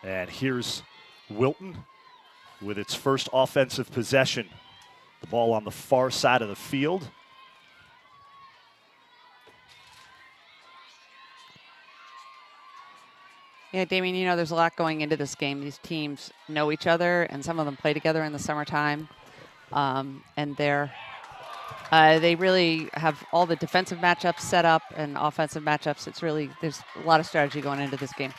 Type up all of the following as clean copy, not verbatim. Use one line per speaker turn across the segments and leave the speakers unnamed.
And here's Wilton with its first offensive possession. The ball on the far side of the field.
Yeah, Damien, you know, there's a lot going into this game. These teams know each other, and some of them play together in the summertime. And they really have all the defensive matchups set up and offensive matchups. There's a lot of strategy going into this game.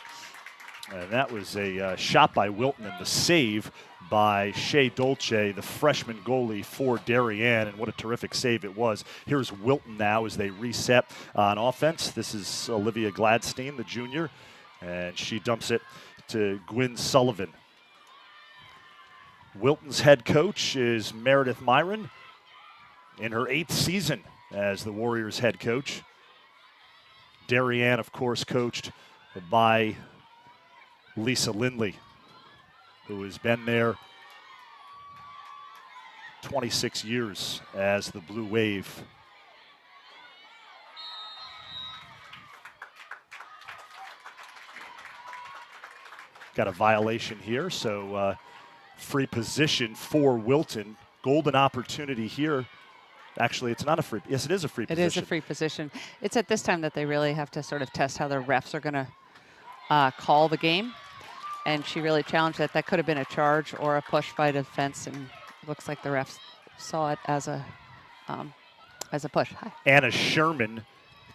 And that was a shot by Wilton and the save by Shea Dolce, the freshman goalie for Darien, and what a terrific save it was. Here's Wilton now as they reset on offense. This is Olivia Gladstein, the junior, and she dumps it to Gwyn Sullivan. Wilton's head coach is Meredith Myron in her 8th season as the Warriors head coach. Darien, of course, coached by Lisa Lindley, who has been there 26 years as the Blue Wave. Got a violation here, so free position for Wilton. Golden opportunity here. Actually, it's not a free. Yes, it is a free position.
It is a free position. It's at this time that they really have to sort of test how their refs are going to call the game. And she really challenged that. That could have been a charge or a push by defense, and it looks like the refs saw it as a push. Hi.
Anna Sherman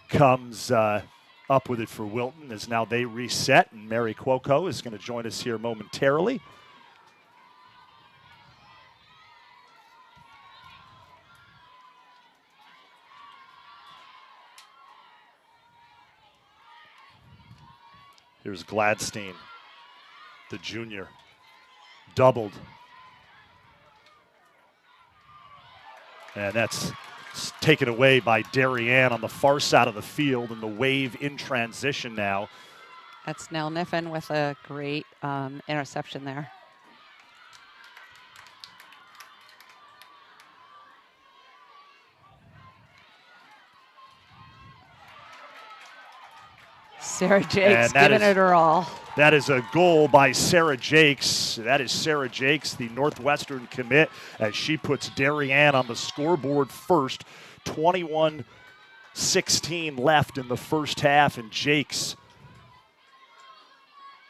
comes up with it for Wilton as now they reset, and Mary Cuoco is going to join us here momentarily. Here's Gladstein, the junior, doubled. And that's taken away by Darien on the far side of the field, and the Wave in transition now.
That's Nell Niffen with a great interception there. Sarah Jakes giving it her all.
That is a goal by Sarah Jakes. That is Sarah Jakes, the Northwestern commit, as she puts Darien on the scoreboard first. 21-16 left in the first half, and Jakes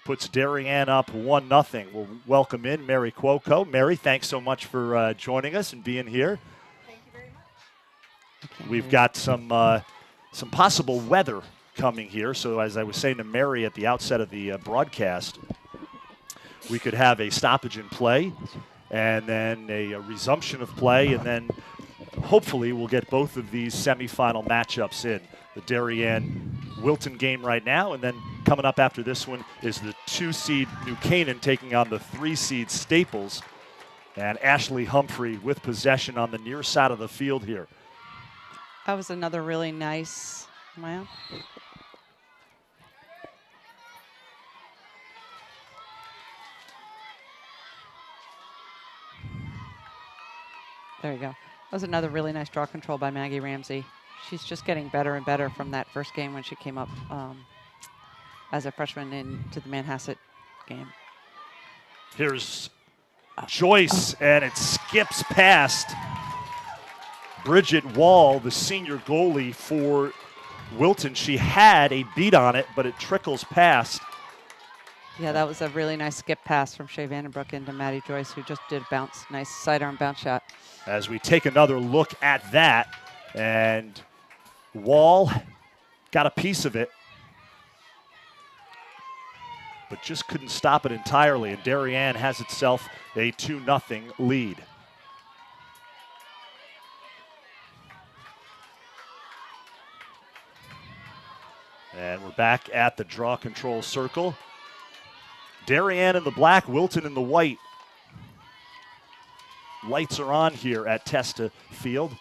puts Darien up 1-0. We'll welcome in Mary Cuoco. Mary, thanks so much for joining us and being here.
Thank you very much.
We've got some possible weather coming here. So as I was saying to Mary at the outset of the broadcast, we could have a stoppage in play and then a resumption of play, and then hopefully we'll get both of these semifinal matchups in. The Darien-Wilton game right now, and then coming up after this one is the 2-seed New Canaan taking on the 3-seed Staples, and Ashley Humphrey with possession on the near side of the field here.
That was another really nice, well, there you go. That was another really nice draw control by Maggie Ramsey. She's just getting better and better from that first game when she came up as a freshman into the Manhasset game.
Here's Joyce, and it skips past Bridget Wall, the senior goalie for Wilton. She had a beat on it, but it trickles past.
Yeah, that was a really nice skip pass from Shea Vandenbroek into Maddie Joyce, who just did a bounce, nice sidearm bounce shot.
As we take another look at that, and Wall got a piece of it, but just couldn't stop it entirely, and Darien has itself a 2-0 lead. And we're back at the draw control circle. Darien in the black, Wilton in the white. Lights are on here at Testa Field.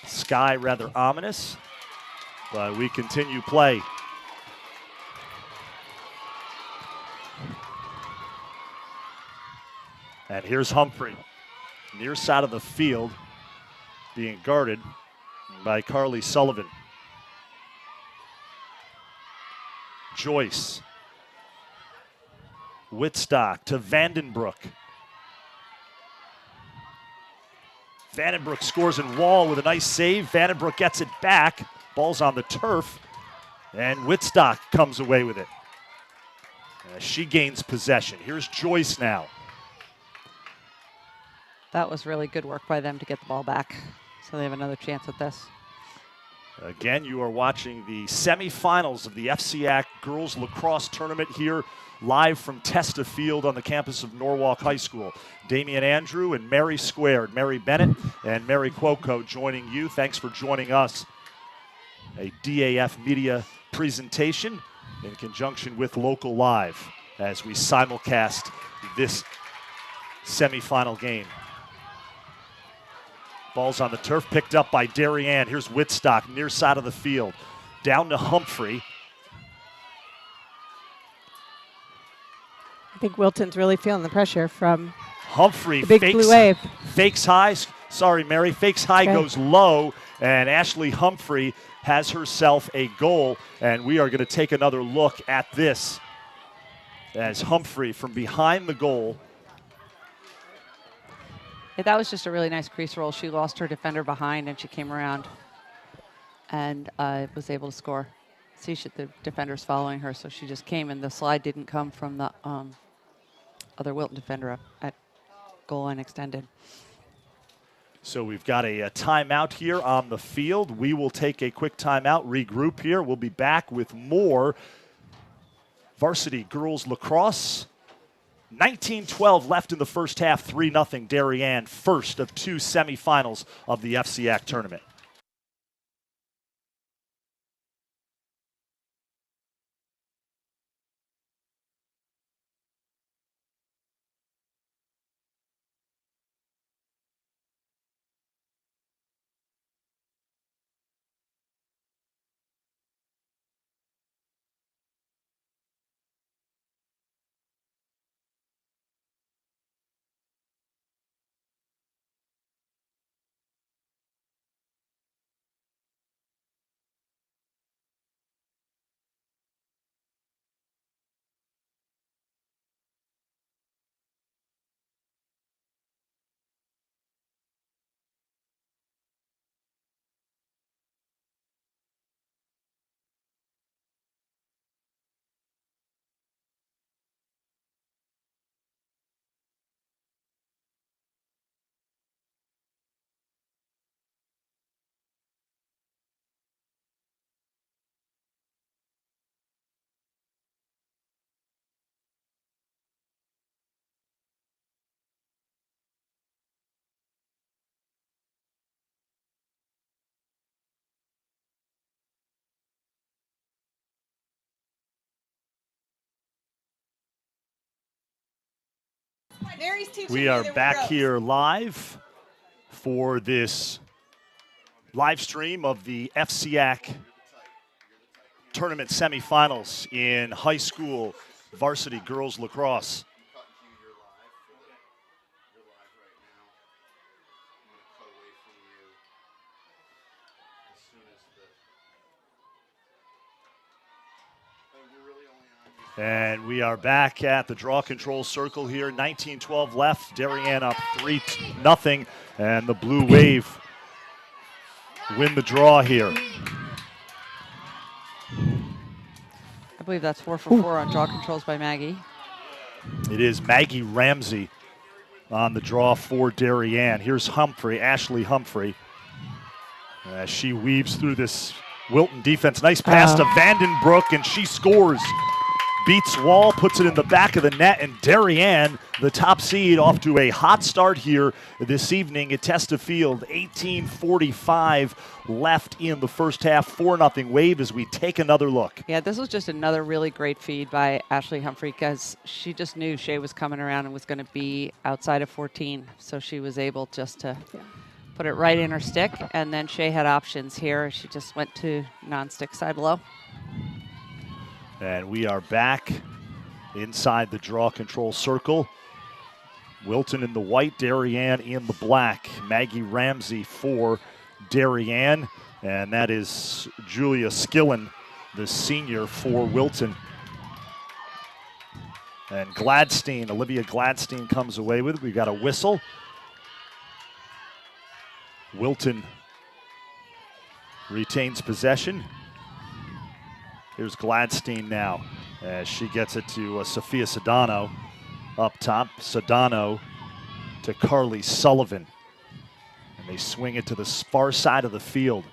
Sky rather ominous, but we continue play. And here's Humphrey, near side of the field, being guarded by Carly Sullivan. Joyce Wittstock to Vandenbroek. Vandenbroek scores in wall with a nice save. Vandenbroek gets it back. Ball's on the turf. And Wittstock comes away with it. She gains possession. Here's Joyce now.
That was really good work by them to get the ball back. So they have another chance at this.
Again, you are watching the semifinals of the FCIAC Girls Lacrosse Tournament here live from Testa Field on the campus of Norwalk High School. Damian Andrew and Mary Squared, Mary Bennett and Mary Cuoco joining you. Thanks for joining us. A DAF media presentation in conjunction with Local Live as we simulcast this semifinal game. Ball's on the turf, picked up by Darien. Here's Wittstock, near side of the field. Down to Humphrey.
I think Wilton's really feeling the pressure from
Humphrey
the big blue wave.
Fakes high. Sorry, Mary. Fakes high,
Okay.
goes low, and Ashley Humphrey has herself a goal. And we are going to take another look at this as Humphrey from behind the goal.
Yeah, that was just a really nice crease roll. She lost her defender behind, and she came around and was able to score. See, the defender's following her, so she just came, and the slide didn't come from the other Wilton defender up at goal line extended.
So we've got a timeout here on the field. We will take a quick timeout, regroup here. We'll be back with more Varsity Girls Lacrosse. 19-12 left in the first half, 3-0 Darien, first of two semifinals of the FCIAC tournament.
Mary's teaching
We
me
are
the
back
ropes.
here live for this live stream of the FCIAC tournament semifinals in high school varsity girls lacrosse. And we are back at the draw control circle here. 19-12 left. Darien up 3-0. And the Blue Wave win the draw here.
I believe that's 4 for 4 on draw controls by Maggie.
It is Maggie Ramsey on the draw for Darien. Here's Humphrey, Ashley Humphrey. As she weaves through this Wilton defense. Nice pass to Vandenbroek, and she scores. Beats wall, puts it in the back of the net, and Darien, the top seed, off to a hot start here this evening at Testa Field. 18:45 left in the first half, 4-0 Wave as we take another look.
Yeah, this was just another really great feed by Ashley Humphrey because she just knew Shea was coming around and was going to be outside of 14, so she was able just to put it right in her stick, and then Shea had options here. She just went to non-stick side low.
And we are back inside the draw control circle. Wilton in the white, Darien in the black. Maggie Ramsey for Darien, and that is Julia Skillen, the senior for Wilton. And Gladstein, Olivia Gladstein comes away with it. We've got a whistle. Wilton retains possession. Here's Gladstein now as she gets it to Sophia Sedano up top. Sedano to Carly Sullivan. And they swing it to the far side of the field.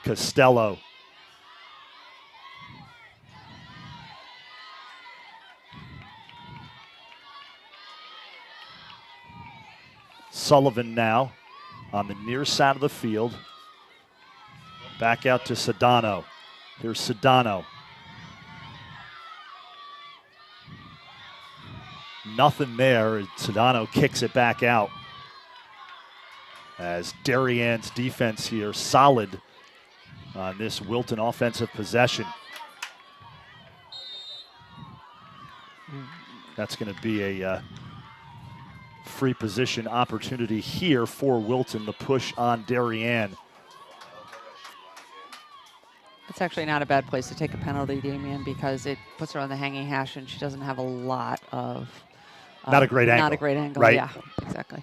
Costello. Sullivan now on the near side of the field. Back out to Sedano. Here's Sedano. Nothing there. Sedano kicks it back out. As Darien's defense here solid on this Wilton offensive possession. That's going to be a free position opportunity here for Wilton to push on Darien.
It's actually not a bad place to take a penalty, Damien, because it puts her on the hanging hash and she doesn't have a lot of...
not a great angle.
Not a great angle,
right?
Yeah, exactly.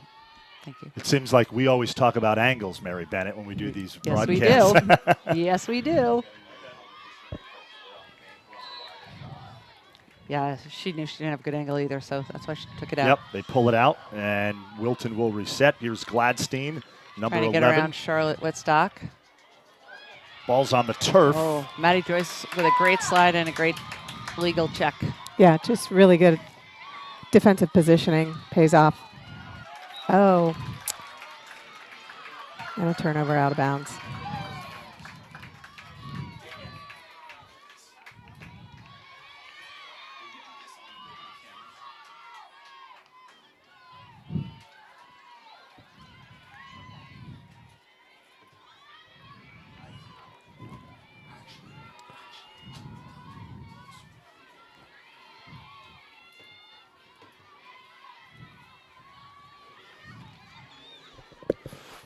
Thank you.
It seems like we always talk about angles, Mary Bennett, when we do these
Yes,
broadcasts.
we do. Yes, we do. Yeah, she knew she didn't have a good angle either, so that's why she took it out.
Yep, they pull it out, and Wilton will reset. Here's Gladstein, number
Trying to
11.
get around Charlotte Whitstock.
Ball's on the turf.
Oh, Maddie Joyce with a great slide and a great legal check.
Yeah, just really good defensive positioning. Pays off. Oh. And a turnover out of bounds.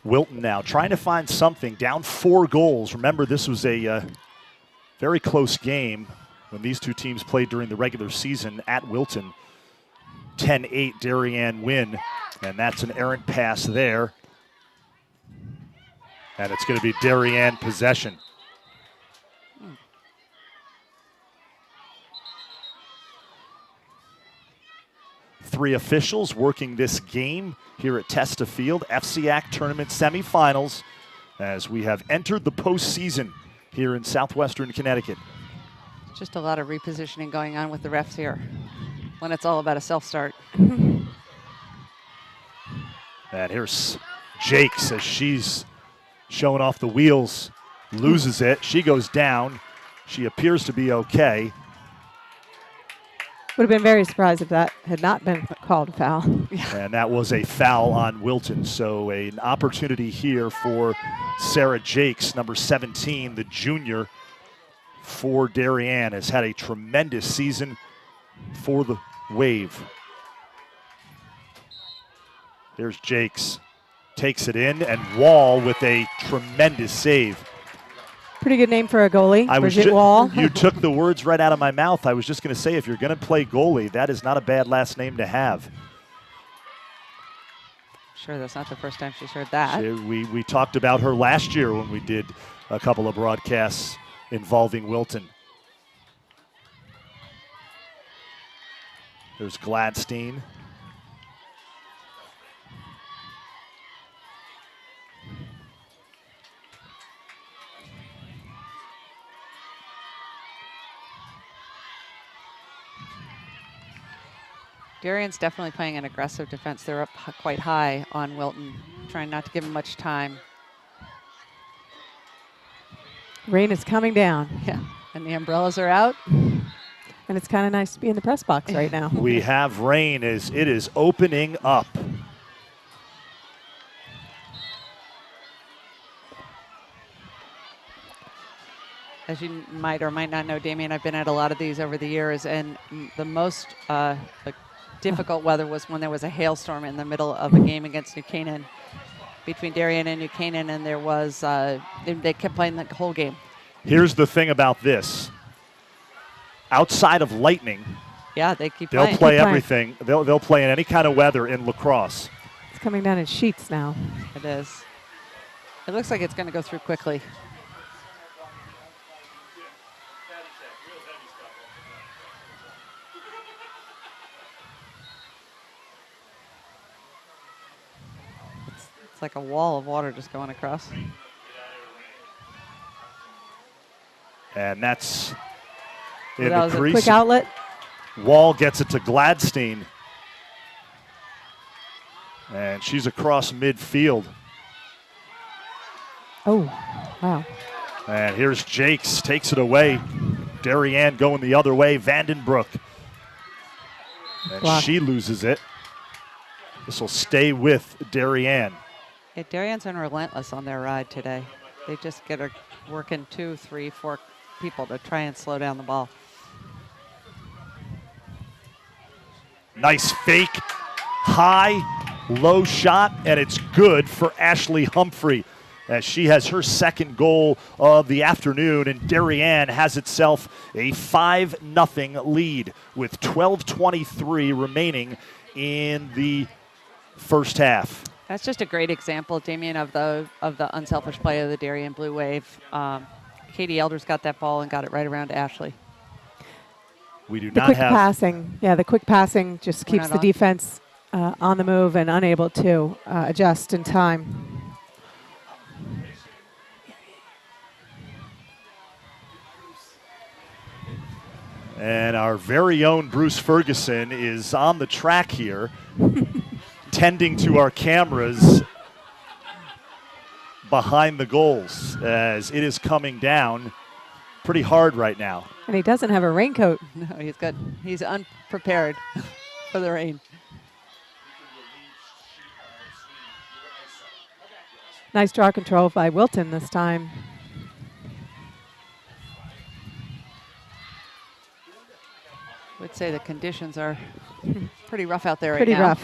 Wilton now trying to find something, down 4 goals. Remember, this was a very close game when these two teams played during the regular season at Wilton. 10-8 Darien win, and that's an errant pass there. And it's going to be Darien possession. Three officials working this game here at Testa Field, FCIAC tournament semifinals, as we have entered the postseason here in southwestern Connecticut.
Just a lot of repositioning going on with the refs here when it's all about a self-start.
And here's Jakes as she's showing off the wheels, loses it. She goes down. She appears to be okay.
Would have been very surprised if that had not been called a foul.
And that was a foul on Wilton. So an opportunity here for Sarah Jakes, number 17, the junior for Darien, has had a tremendous season for the Wave. Here's Jakes, takes it in, and Wall with a tremendous save.
Pretty good name for a goalie.
Was
Bridget Wall.
You took the words right out of my mouth. I was just going to say, if you're going to play goalie, that is not a bad last name to have.
Sure, that's not the first time she's heard that.
We talked about her last year when we did a couple of broadcasts involving Wilton. There's Gladstein.
Darien's definitely playing an aggressive defense. They're up quite high on Wilton, trying not to give him much time.
Rain is coming down.
Yeah, and the umbrellas are out.
And it's kind of nice to be in the press box right now.
We have rain as it is opening up.
As you might or might not know, Damien, I've been at a lot of these over the years, and the most difficult weather was when there was a hailstorm in the middle of a game against New Canaan, between Darien and New Canaan, and there was they kept playing the whole game.
Here's the thing about this. Outside of lightning,
Yeah, they keep
they'll
playing.
play
Keep playing.
everything. They'll play in any kind of weather in lacrosse.
It's coming down in sheets now.
It is. It looks like it's going to go through quickly. It's like a wall of water just going across.
And that's in
That
the
was a
crease.
Quick outlet.
Wall gets it to Gladstein. And she's across midfield.
Oh, wow.
And here's Jakes, takes it away. Darien going the other way, Vandenbroek. And
Block.
she loses it. This will stay with Darien.
Yeah, Darien's been relentless on their ride today. They just get her working 2, 3, 4 people to try and slow down the ball.
Nice fake, high, low shot, and it's good for Ashley Humphrey as she has her second goal of the afternoon, and Darien has itself a 5-0 lead with 12:23 remaining in the first half.
That's just a great example, Damien, of the unselfish play of the Darien Blue Wave. Katie Elders got that ball and got it right around to Ashley.
We do
The
not
quick
have
passing. Yeah, the quick passing just
We're
keeps
not
the
on?
defense on the move and unable to adjust in time.
And our very own Bruce Ferguson is on the track here, tending to our cameras behind the goals as it is coming down pretty hard right now.
And he doesn't have a raincoat.
No, he's unprepared for the rain.
Nice draw control by Wilton this time.
I would say the conditions are pretty rough out there right
Pretty
now.
rough.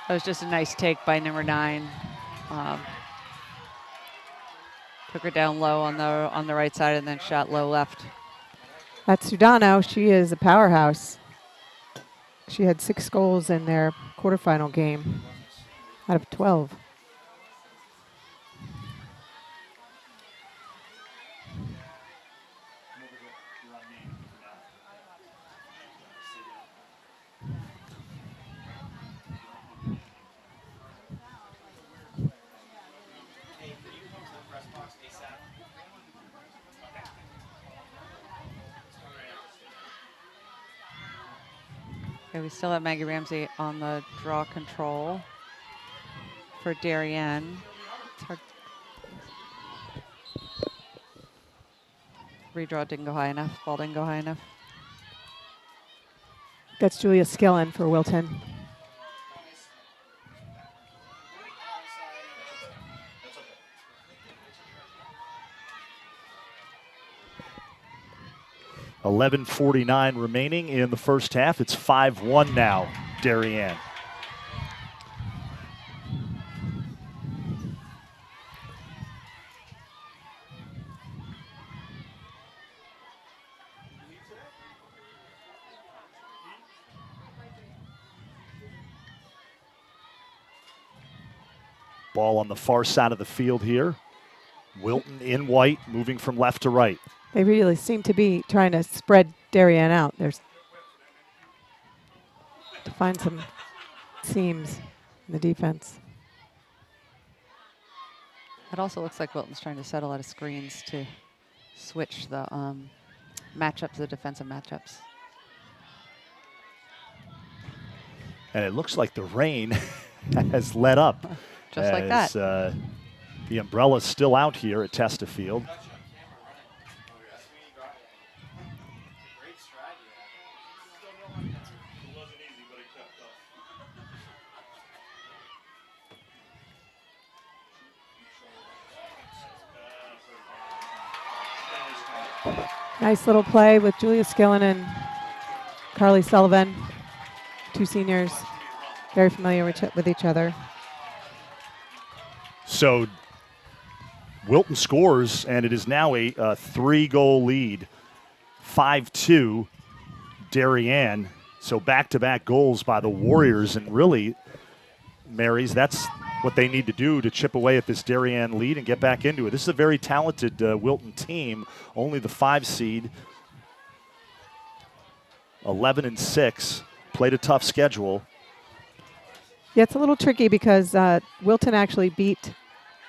That was just a nice take by number 9. Took her down low on the right side and then shot low left.
That's Sudano. She is a powerhouse. She had 6 goals in their quarterfinal game out of 12.
Okay, we still have Maggie Ramsey on the draw control for Darien. It's hard. Redraw didn't go high enough. Ball didn't go high enough.
That's Julia Skillen for Wilton.
.11:49 remaining in the first half. It's 5-1 now, Darien. Ball on the far side of the field here. Wilton in white, moving from left to right.
They really seem to be trying to spread Darien out. There's to find some seams in the defense.
It also looks like Wilton's trying to settle out of screens to switch the matchups, the defensive matchups.
And it looks like the rain has let up.
Just like that.
The umbrella's still out here at Testa Field.
Nice little play with Julia Skillen and Carly Sullivan, 2 seniors, very familiar with each other.
So Wilton scores, and it is now a 3-goal lead, 5-2 Darien. So back-to-back goals by the Warriors, and really, Marys, that's what they need to do to chip away at this Darien lead and get back into it. This is a very talented Wilton team, only the 5 seed, 11-6, played a tough schedule.
Yeah, it's a little tricky because Wilton actually beat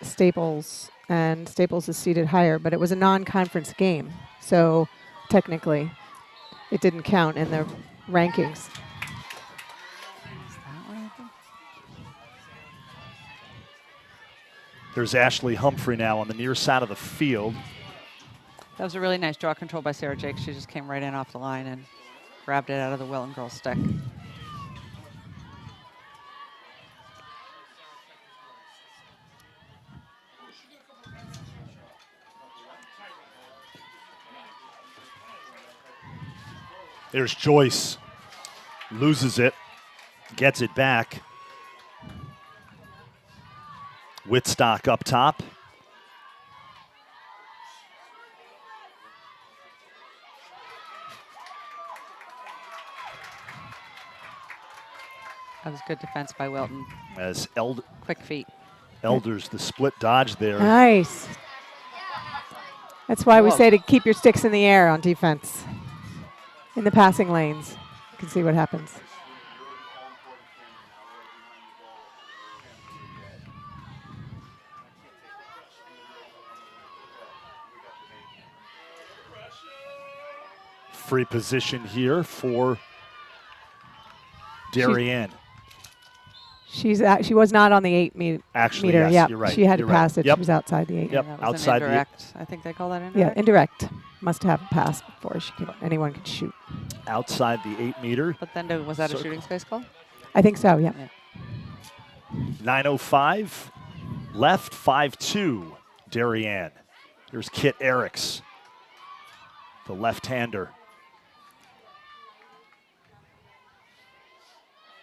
Staples, and Staples is seated higher, but it was a non-conference game, so technically it didn't count in the rankings.
There's Ashley Humphrey now on the near side of the field.
That was a really nice draw control by Sarah Jakes. She just came right in off the line and grabbed it out of the Wilton girl's stick.
There's Joyce, loses it, gets it back. Whitstock up top.
That was good defense by Wilton.
As
Quick feet.
Elders, the split dodge there.
Nice. That's why we
Whoa.
say to keep your sticks in the air on defense. In the passing lanes, you can see what happens.
Free position here for Darien.
She was not on the 8
Actually,
meter.
yes,
Yeah,
you're right.
she had to
You're right.
pass it.
Yep.
She was outside the 8.
Yep.
That was
outside
an
the-
indirect. I think they call that indirect.
Yeah, indirect. Must have passed before anyone could shoot.
Outside the 8 meter.
But then was that a
Circle.
shooting space call?
I think so, yeah.
9:05 left, 5-2 Darien. Here's Kit Eriks, the left-hander.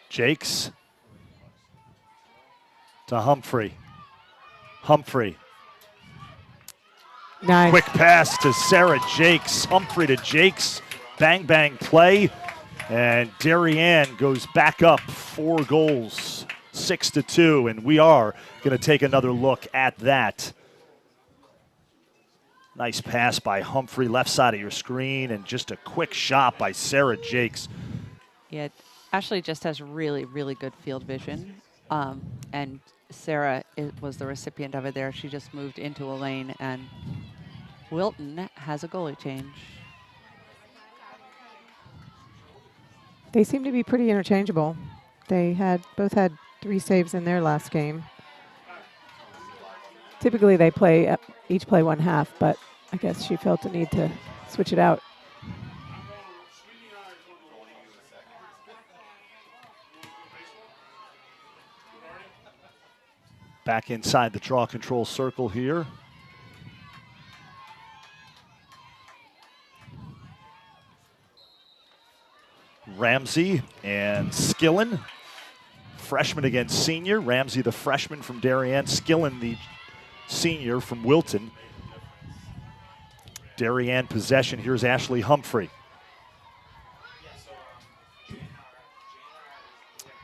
Jakes to Humphrey. Humphrey.
Nice.
Quick pass to Sarah Jakes. Humphrey to Jakes. Bang, bang play. And Darien goes back up 4 goals, 6-2. And we are going to take another look at that. Nice pass by Humphrey, left side of your screen. And just a quick shot by Sarah Jakes.
Yeah, Ashley just has really, really good field vision. And Sarah was the recipient of it there. She just moved into a lane, and Wilton has a goalie change.
They seem to be pretty interchangeable. They both had 3 saves in their last game. Typically they each play 1 half, but I guess she felt the need to switch it out.
Back inside the draw control circle here. Ramsey and Skillen. Freshman against senior. Ramsey, the freshman from Darien. Skillen, the senior from Wilton. Darien possession. Here's Ashley Humphrey.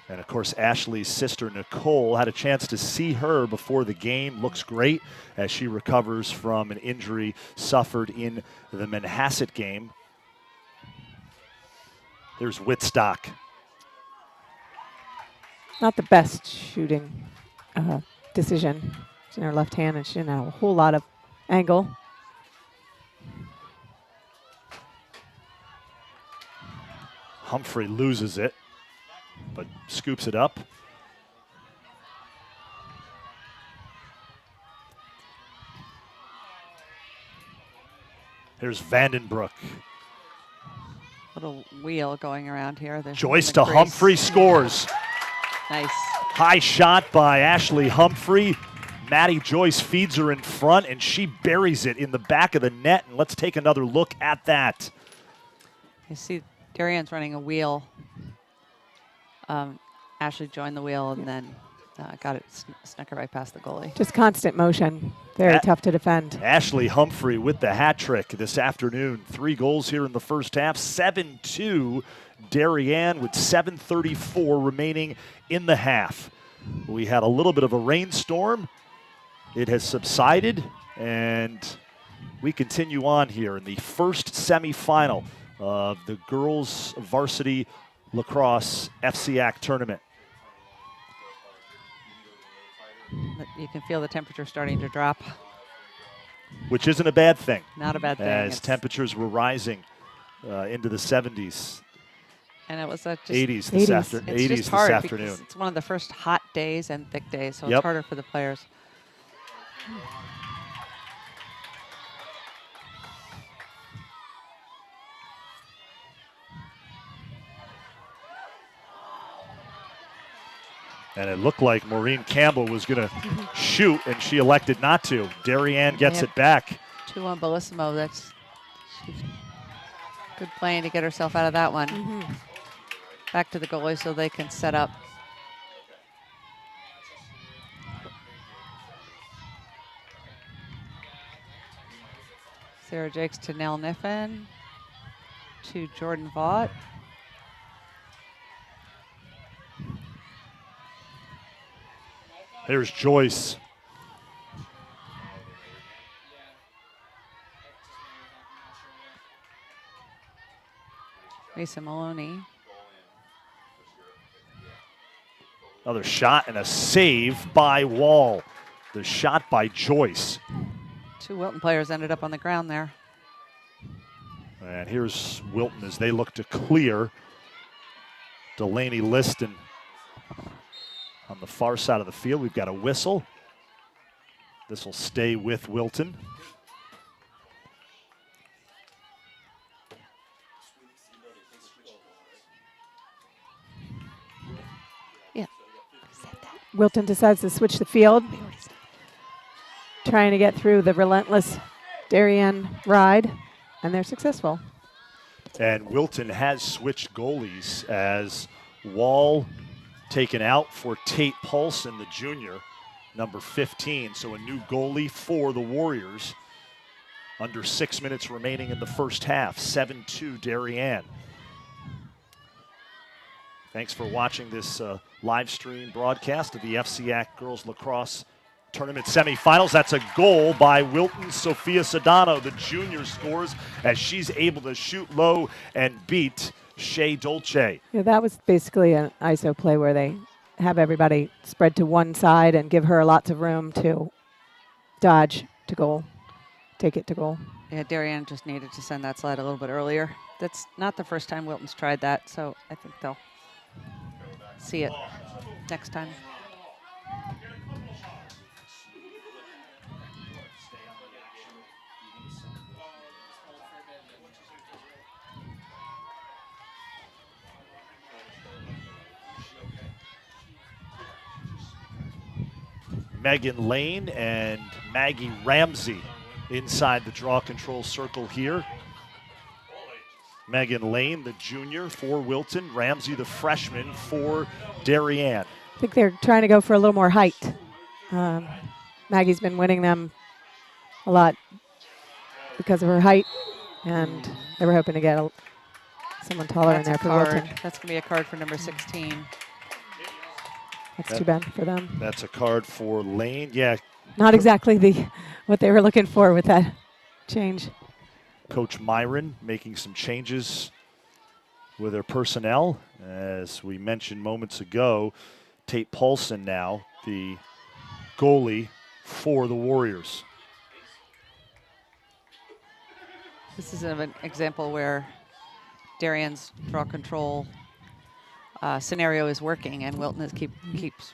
And, of course, Ashley's sister, Nicole, had a chance to see her before the game. Looks great as she recovers from an injury suffered in the Manhasset game. There's Whitstock.
Not the best shooting decision. She's in her left hand, and she didn't have a whole lot of angle.
Humphrey loses it, but scoops it up. Here's Vandenbroek.
Little wheel going around here. There's
Joyce
in
to
the crease.
Humphrey, scores.
Nice.
High shot by Ashley Humphrey. Maddie Joyce feeds her in front, and she buries it in the back of the net. And let's take another look at that.
You see Darien's running a wheel. Ashley joined the wheel and then got it, snuck it right past the goalie.
Just constant motion. Very tough to defend.
Ashley Humphrey with the hat trick this afternoon. 3 goals here in the first half. 7-2 Darien with 7:34 remaining in the half. We had a little bit of a rainstorm. It has subsided, and we continue on here in the first semifinal of the girls varsity lacrosse FCIAC tournament.
You can feel the temperature starting to drop.
Which isn't a bad thing.
Not a bad thing.
As temperatures were rising into the 70s.
And it was just
80s this, 80s
just hard
this afternoon.
Because it's one of the first hot days and thick days, so
Yep.
it's harder for the players.
And it looked like Maureen Campbell was going to shoot, and she elected not to. Darien gets it back.
2-1 Bellissimo. She's good playing to get herself out of that one. Back to the goalie so they can set up. Sarah Jakes to Nell Niffen, to Jordan Vaught.
Here's Joyce.
Mason Maloney.
Another shot and a save by Wall. The shot by Joyce.
2 Wilton players ended up on the ground there.
And here's Wilton as they look to clear. Delaney Liston on the far side of the field. We've got a whistle. This will stay with Wilton.
Yeah.
Wilton decides to switch the field, trying to get through the relentless Darien ride, and they're successful.
And Wilton has switched goalies as Wall taken out for Tate Paulson, the junior, number 15. So a new goalie for the Warriors. Under 6 minutes remaining in the first half. 7-2 Darien. Thanks for watching this live stream broadcast of the FCIAC Girls Lacrosse Tournament semifinals. That's a goal by Wilton Sophia Sedano. The junior scores as she's able to shoot low and beat Shea Dolce.
Yeah, that was basically an ISO play where they have everybody spread to one side and give her lots of room to dodge to goal, take it to goal.
Yeah, Darien just needed to send that slide a little bit earlier. That's not the first time Wilton's tried that, so I think they'll see it next time.
Megan Lane and Maggie Ramsey inside the draw control circle here. Megan Lane, the junior for Wilton. Ramsey, the freshman for Darien.
I think they're trying to go for a little more height. Maggie's been winning them a lot because of her height, and they were hoping to get someone taller in there for Wilton.
That's going to be a card for number 16.
That's too bad for them.
That's a card for Lane. Yeah.
Not exactly what they were looking for with that change.
Coach Myron making some changes with their personnel. As we mentioned moments ago, Tate Paulson now the goalie for the Warriors.
This is an example where Darien's draw control scenario is working, and Wilton keeps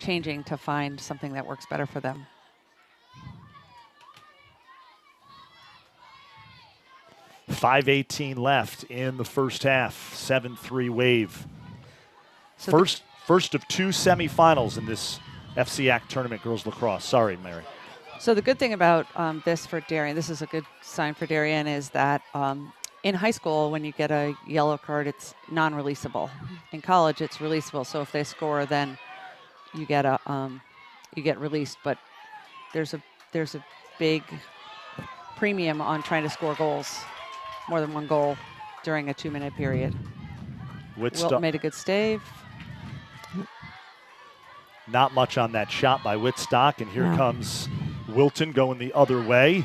changing to find something that works better for them.
.518 left in the first half. 7-3 Wave.
So
First of 2 semifinals in this FCIAC tournament girls lacrosse. Sorry, Mary.
So the good thing about this for Darien, this is a good sign for Darien, is that in high school, when you get a yellow card, it's non-releasable. In college, it's releasable. So if they score, then you get released. But there's a big premium on trying to score goals, more than one goal during a 2-minute period. Wilton made a good stave.
Not much on that shot by Wittstock, and here comes Wilton going the other way.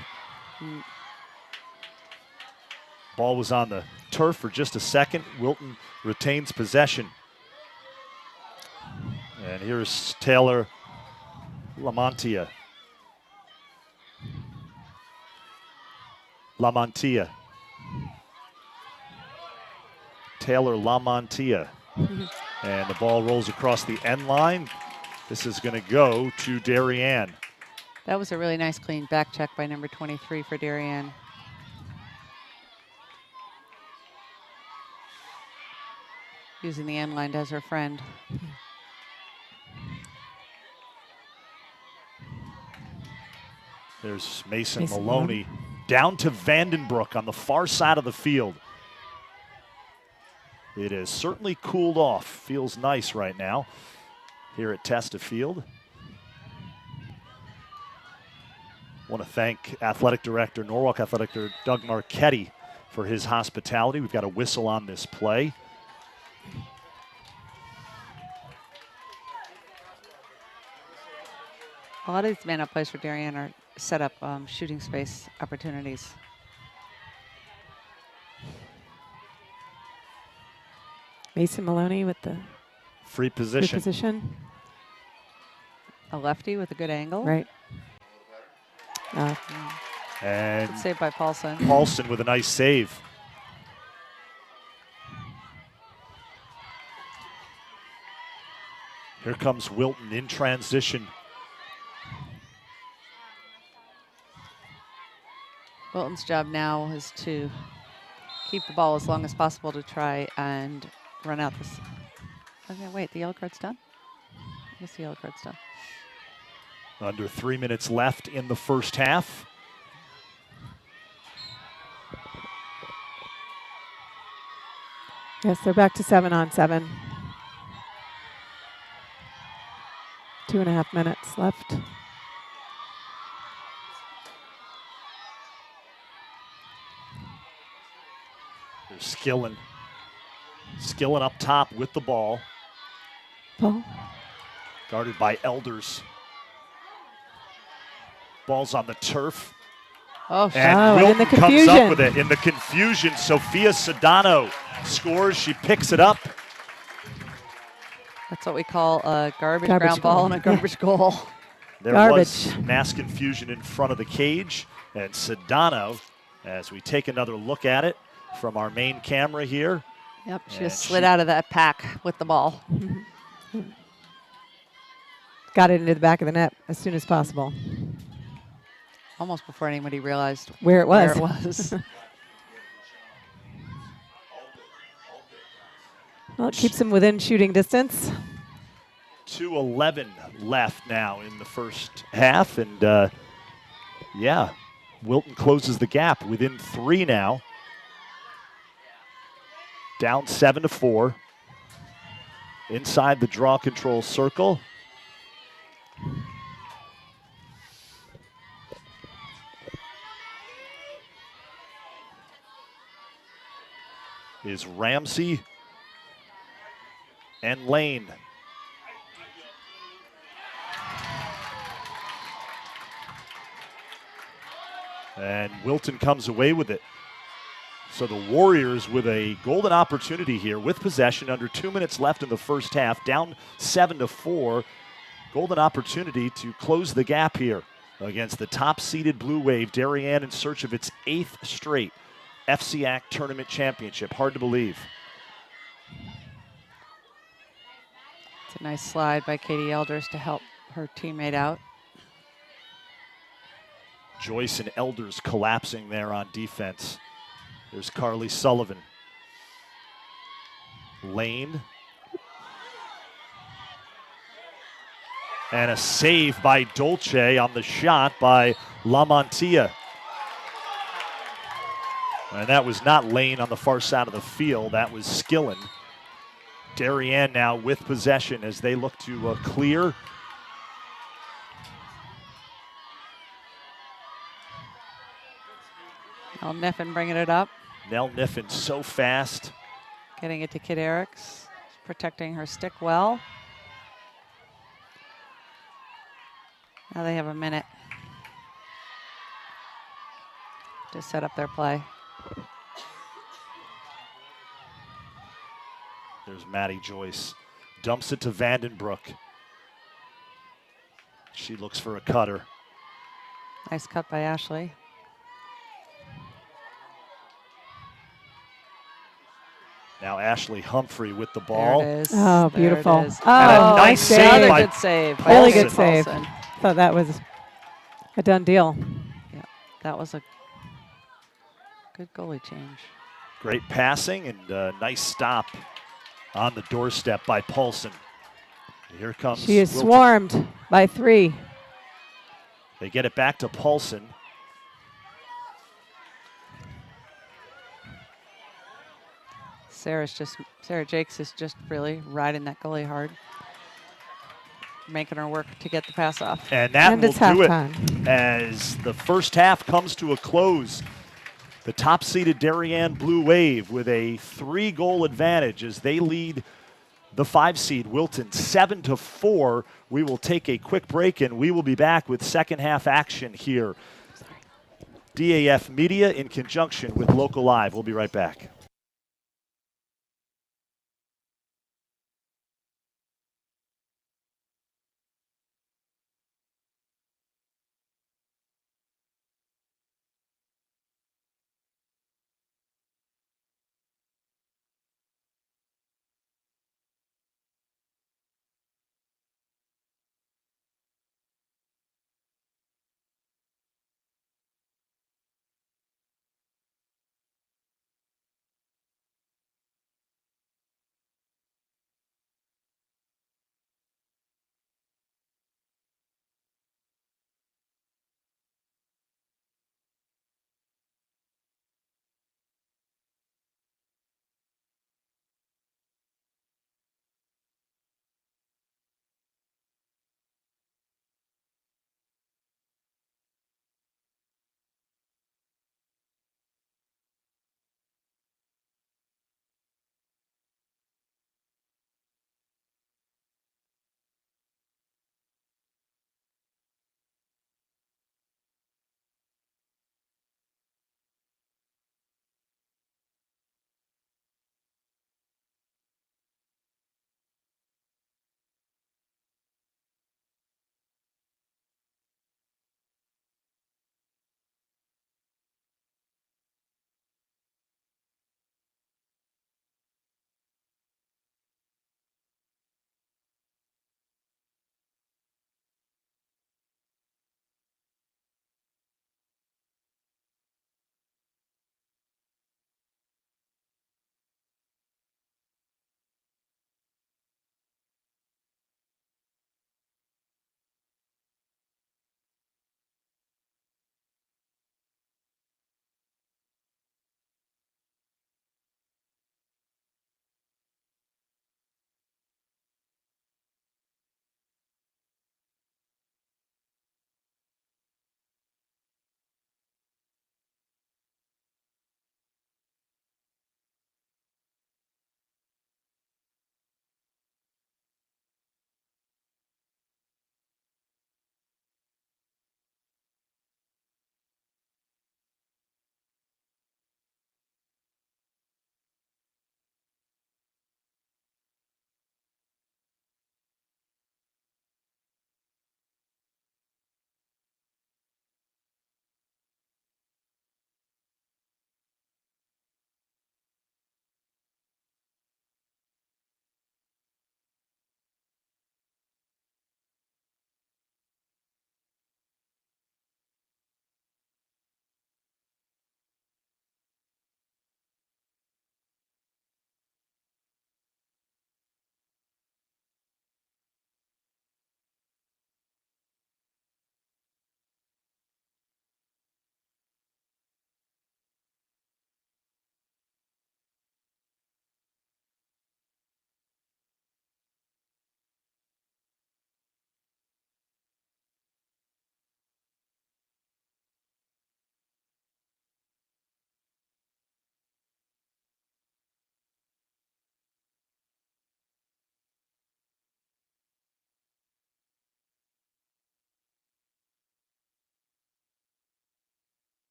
Ball was on the turf for just a second. Wilton retains possession. And here's Taylor Lamontia. Taylor Lamontia. And the ball rolls across the end line. This is going to go to Darien.
That was a really nice clean back check by number 23 for Darien. Using the end line as her friend.
There's Mason Maloney down to Vandenbroek on the far side of the field. It has certainly cooled off. Feels nice right now here at Testa Field. Want to thank Athletic Director, Norwalk Athletic Director Doug Marchetti for his hospitality. We've got a whistle on this play.
A lot of these man-up plays for Darien are set up shooting space opportunities.
Mason Maloney with the
free position.
A lefty with a good angle.
Right.
And
good save by Paulson.
Paulson with a nice save. Here comes Wilton in transition.
Wilton's job now is to keep the ball as long as possible to try and run out this. Okay, wait, the yellow card's done? I guess the yellow card's done.
Under 3 minutes left in the first half.
Yes, they're back to 7-on-7. 2.5 minutes left.
There's Skillen up top with the ball.
Paul.
Guarded by Elders. Ball's on the turf.
Oh,
and Wilton comes up with it. In the confusion, Sophia Sedano scores. She picks it up.
That's what we call a garbage ground ball and a garbage goal.
There was mass confusion in front of the cage. And Sedano, as we take another look at it from our main camera here.
Yep, she just slid out of that pack with the ball.
Got it into the back of the net as soon as possible.
Almost before anybody realized
where it was. Well, it keeps them within shooting distance.
2:11 left now in the first half. And, yeah, Wilton closes the gap within 3 now. Down 7-4. Inside the draw control circle. Is Ramsey and Lane. And Wilton comes away with it. So the Warriors with a golden opportunity here with possession under 2 minutes left in the first half, down 7-4. Golden opportunity to close the gap here against the top-seeded Blue Wave, Darien, in search of its 8th straight FCIAC Tournament Championship. Hard to believe.
It's a nice slide by Katie Elders to help her teammate out.
Joyce and Elders collapsing there on defense. There's Carly Sullivan. Lane. And a save by Dolce on the shot by Lamantia. And that was not Lane on the far side of the field. That was Skillen. Darien now with possession as they look to clear.
Nell Niffen bringing it up.
Nell Niffen so fast.
Getting it to Kid Eriks. Protecting her stick well. Now they have a minute to set up their play.
There's Maddie Joyce. Dumps it to Vandenbroek. She looks for a cutter.
Nice cut by Ashley.
Now Ashley Humphrey with the ball.
There it is.
Oh,
There
beautiful.
it is.
Oh,
And a nice
save.
save
Another
by
good save. by
Really
Paulson.
good save.
Paulson.
Thought that was a done deal.
That was a good goalie change.
Great passing and a nice stop on the doorstep by Paulson. Here comes
She is
Wilton.
swarmed by 3.
They get it back to Paulson.
Sarah Jakes is just really riding that goalie hard, making her work to get the pass off.
And that
And
will
it's
do it
halftime.
as the first half comes to a close. The top-seeded Darien Blue Wave with a 3-goal advantage as they lead the 5-seed Wilton 7-4. We will take a quick break and we will be back with second half action here. DAF Media in conjunction with Local Live. We'll be right back.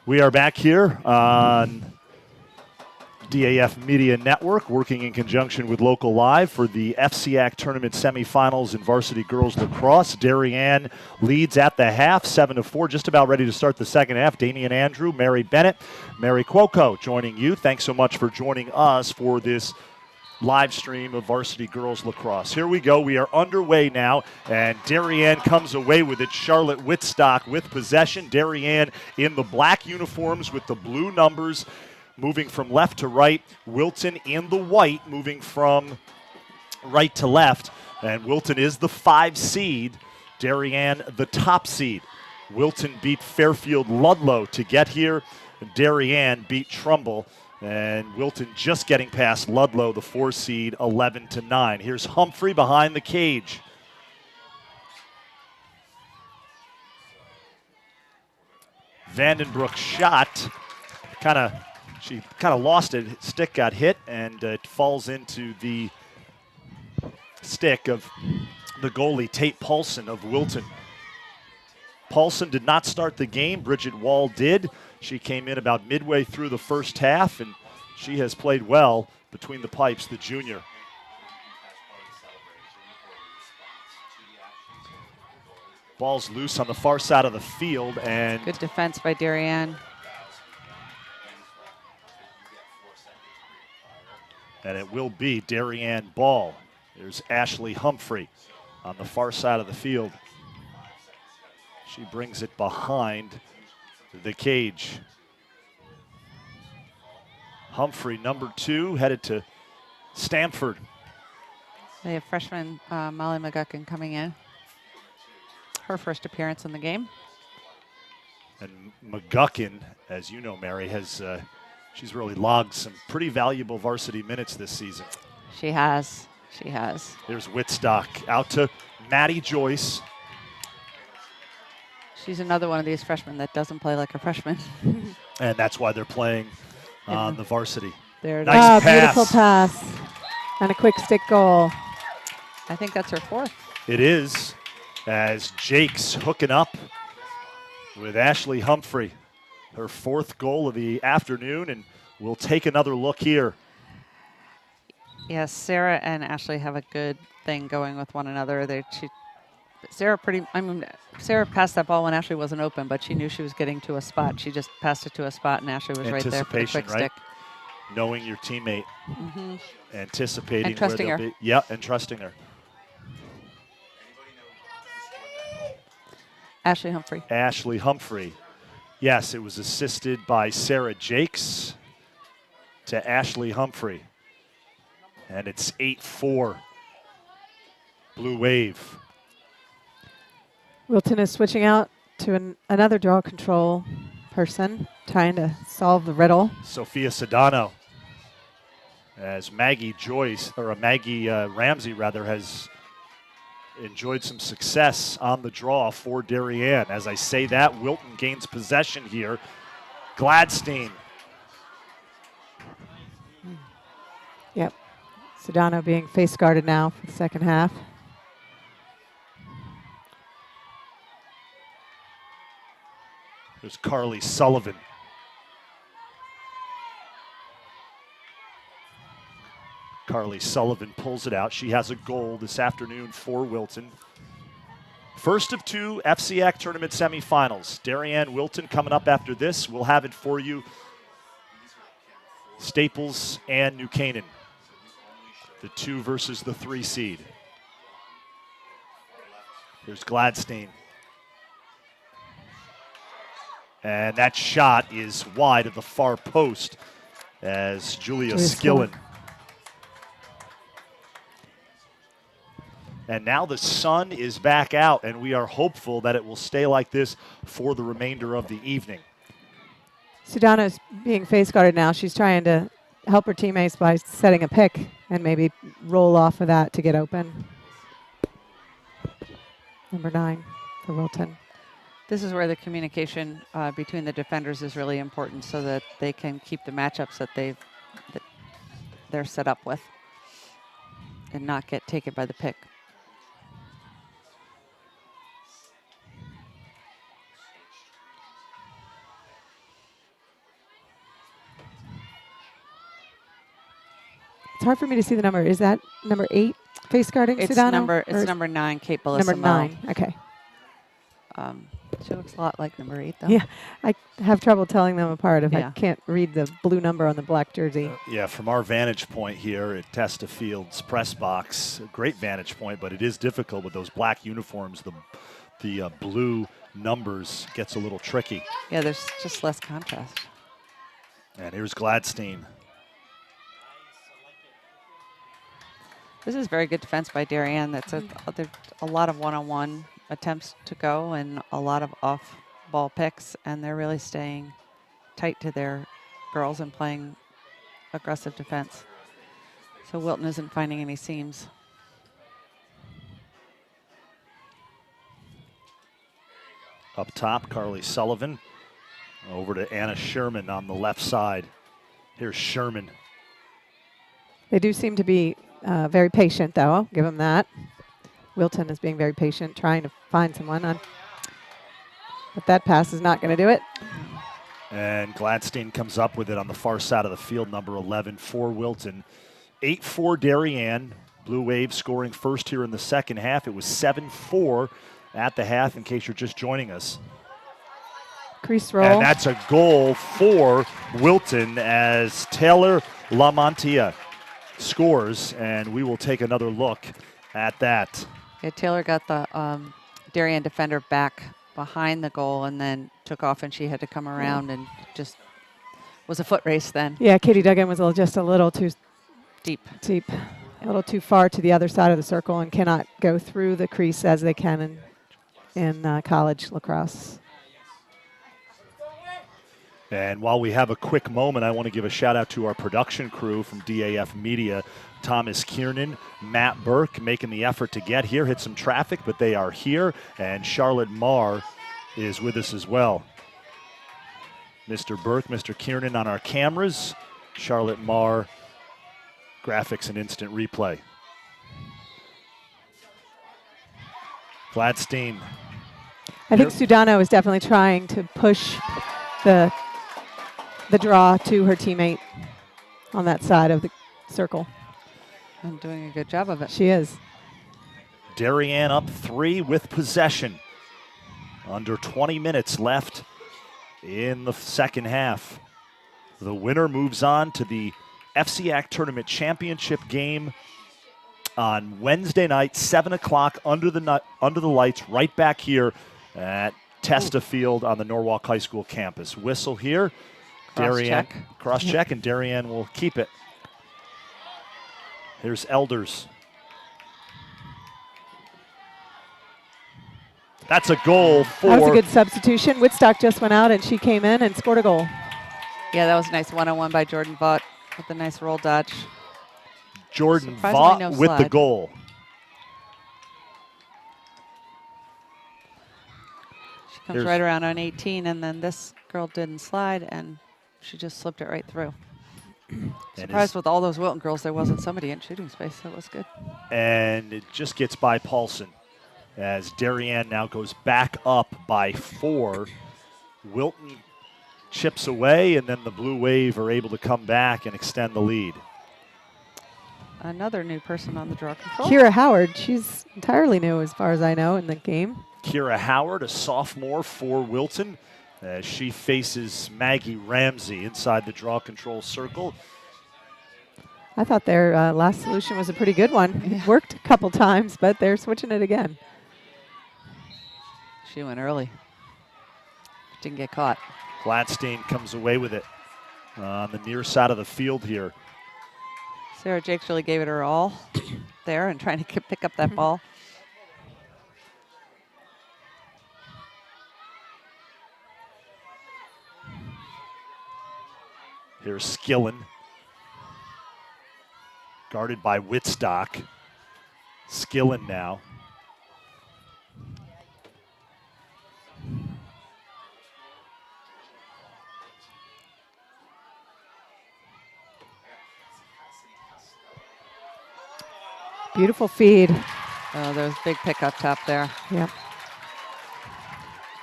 We are back here on DAF Media Network, working in conjunction with Local Live for the FCIAC Tournament semifinals in varsity girls lacrosse. Darien leads at the half, 7-4, just about ready to start the second half. Damian Andrew, Mary Bennett, Mary Cuoco joining you. Thanks so much for joining us for this live stream of varsity girls lacrosse. Here we go. We are underway now, and Darien comes away with it. Charlotte Whitstock with possession. Darien in the black uniforms with the blue numbers, moving from left to right. Wilton in the white, moving from right to left. And Wilton is the 5 seed. Darien the top seed. Wilton beat Fairfield Ludlow to get here. Darien beat Trumbull. And Wilton just getting past Ludlow, the 4 seed, 11-9. Here's Humphrey behind the cage. Vandenbroek shot. She kind of lost it. Stick got hit, and it falls into the stick of the goalie, Tate Paulson of Wilton. Paulson did not start the game. Bridget Wall did. She came in about midway through the first half, and she has played well between the pipes, the junior. Ball's loose on the far side of the field, and
Good defense by Darien.
it will be Darien ball. There's Ashley Humphrey on the far side of the field. She brings it behind the cage. Humphrey, number 2, headed to Stamford.
They have freshman Molly McGuckin coming in. Her first appearance in the game.
And McGuckin, as you know, Mary, has she's really logged some pretty valuable varsity minutes this season.
She has. She has.
There's Whitstock out to Maddie Joyce.
She's another one of these freshmen that doesn't play like a freshman.
And that's why they're playing on the varsity.
There it
Nice
is.
pass.
Beautiful pass. And a quick stick goal.
I think that's her 4th.
It is, as Jake's hooking up with Ashley Humphrey. Her 4th goal of the afternoon, and we'll take another look here.
Yes, Sarah and Ashley have a good thing going with one another. Sarah passed that ball when Ashley wasn't open, but she knew she was getting to a spot. She just passed it to a spot, and Ashley was right there for the
Anticipation,
quick
right?
stick.
Knowing your teammate, anticipating
And trusting
where
her.
they'll be. Yeah, and trusting her.
Ashley Humphrey.
Ashley Humphrey. Yes, it was assisted by Sarah Jakes to Ashley Humphrey. And it's 8-4. Blue Wave.
Wilton is switching out to another draw control person, trying to solve the riddle.
Sophia Sedano. As Maggie Ramsey has enjoyed some success on the draw for Darien. As I say that, Wilton gains possession here. Gladstein.
Yep. Sedano being face guarded now for the second half.
There's Carly Sullivan. Carly Sullivan pulls it out. She has a goal this afternoon for Wilton. First of 2 FCIAC tournament semifinals. Darien Wilton coming up after this. We'll have it for you. Staples and New Canaan. The 2 versus the 3 seed. Here's Gladstein. And that shot is wide of the far post as Julia Skillen. And now the sun is back out, and we are hopeful that it will stay like this for the remainder of the evening.
Sedano's being face guarded now. She's trying to help her teammates by setting a pick and maybe roll off of that to get open. Number 9 for Wilton.
This is where the communication between the defenders is really important, so that they can keep the matchups that they're set up with and not get taken by the pick.
hard for me to see the number. Is that number 8 face guarding
It's
Sudano? Or
it's
is
number 9, Kate Bellissimo.
number 9. Okay.
She looks a lot like number 8, though.
Yeah, I have trouble telling them apart if
Yeah.
I can't read the blue number on the black jersey.
Yeah, from our vantage point here at Testa Field's press box, a great vantage point, but it is difficult with those black uniforms. The blue numbers gets a little tricky.
Yeah, there's just less contrast.
And here's Gladstein.
This is very good defense by Darien. There's a lot of one-on-one attempts to go and a lot of off-ball picks, and they're really staying tight to their girls and playing aggressive defense. So Wilton isn't finding any seams.
Up top, Carly Sullivan. Over to Anna Sherman on the left side. Here's Sherman.
They do seem to be very patient, though. I'll give them that. Wilton is being very patient, trying to find someone on. But that pass is not going to do it.
And Gladstein comes up with it on the far side of the field, number 11 for Wilton. 8-4 Darien. Blue Wave scoring first here in the second half. It was 7-4 at the half, in case you're just joining us.
Crease roll.
And that's a goal for Wilton as Taylor Lamontia scores, and we will take another look at that.
Yeah, Taylor got the Darien defender back behind the goal and then took off, and she had to come around and just was a foot race then.
Yeah, Katie Duggan was just a little too
Deep.
a little too far to the other side of the circle and cannot go through the crease as they can in college lacrosse.
And while we have a quick moment, I want to give a shout out to our production crew from DAF Media. Thomas Kiernan, Matt Burke making the effort to get here, hit some traffic, but they are here. And Charlotte Marr is with us as well. Mr. Burke, Mr. Kiernan on our cameras. Charlotte Marr, graphics and instant replay. Gladstein.
I think Sudano is definitely trying to push the draw to her teammate on that side of the circle.
And doing a good job of it.
She is.
Darien up 3 with possession. Under 20 minutes left in the second half. The winner moves on to the FCIAC Tournament Championship game on Wednesday night, 7 o'clock under the lights, right back here at Testa Field on the Norwalk High School campus. Whistle here. Darien, cross check, and Darien will keep it. Here's Elders. That's a goal for...
That was a good substitution. Woodstock just went out, and she came in and scored a goal.
Yeah, that was a nice one-on-one by Jordan Vaught with a nice roll dodge.
Jordan
Surprisingly
Vaught
no
with the
slide.
goal.
She comes right around on 18, and then this girl didn't slide, and she just slipped it right through. Surprised with all those Wilton girls, there wasn't somebody in shooting space. That was good.
And it just gets by Paulson as Darien now goes back up by 4. Wilton chips away, and then the Blue Wave are able to come back and extend the lead.
Another new person on the draw control.
Kira Howard, she's entirely new as far as I know in the game.
Kira Howard, a sophomore for Wilton, as she faces Maggie Ramsey inside the draw control circle.
I thought their last solution was a pretty good one. It worked a couple times, but they're switching it again.
She went early. Didn't get caught.
Gladstein comes away with it on the near side of the field here.
Sarah Jakes really gave it her all there and trying to pick up that ball.
Here's Skillen. Guarded by Whitstock. Skillen now.
Beautiful feed.
Oh, there was a big pick up top there.
Yep.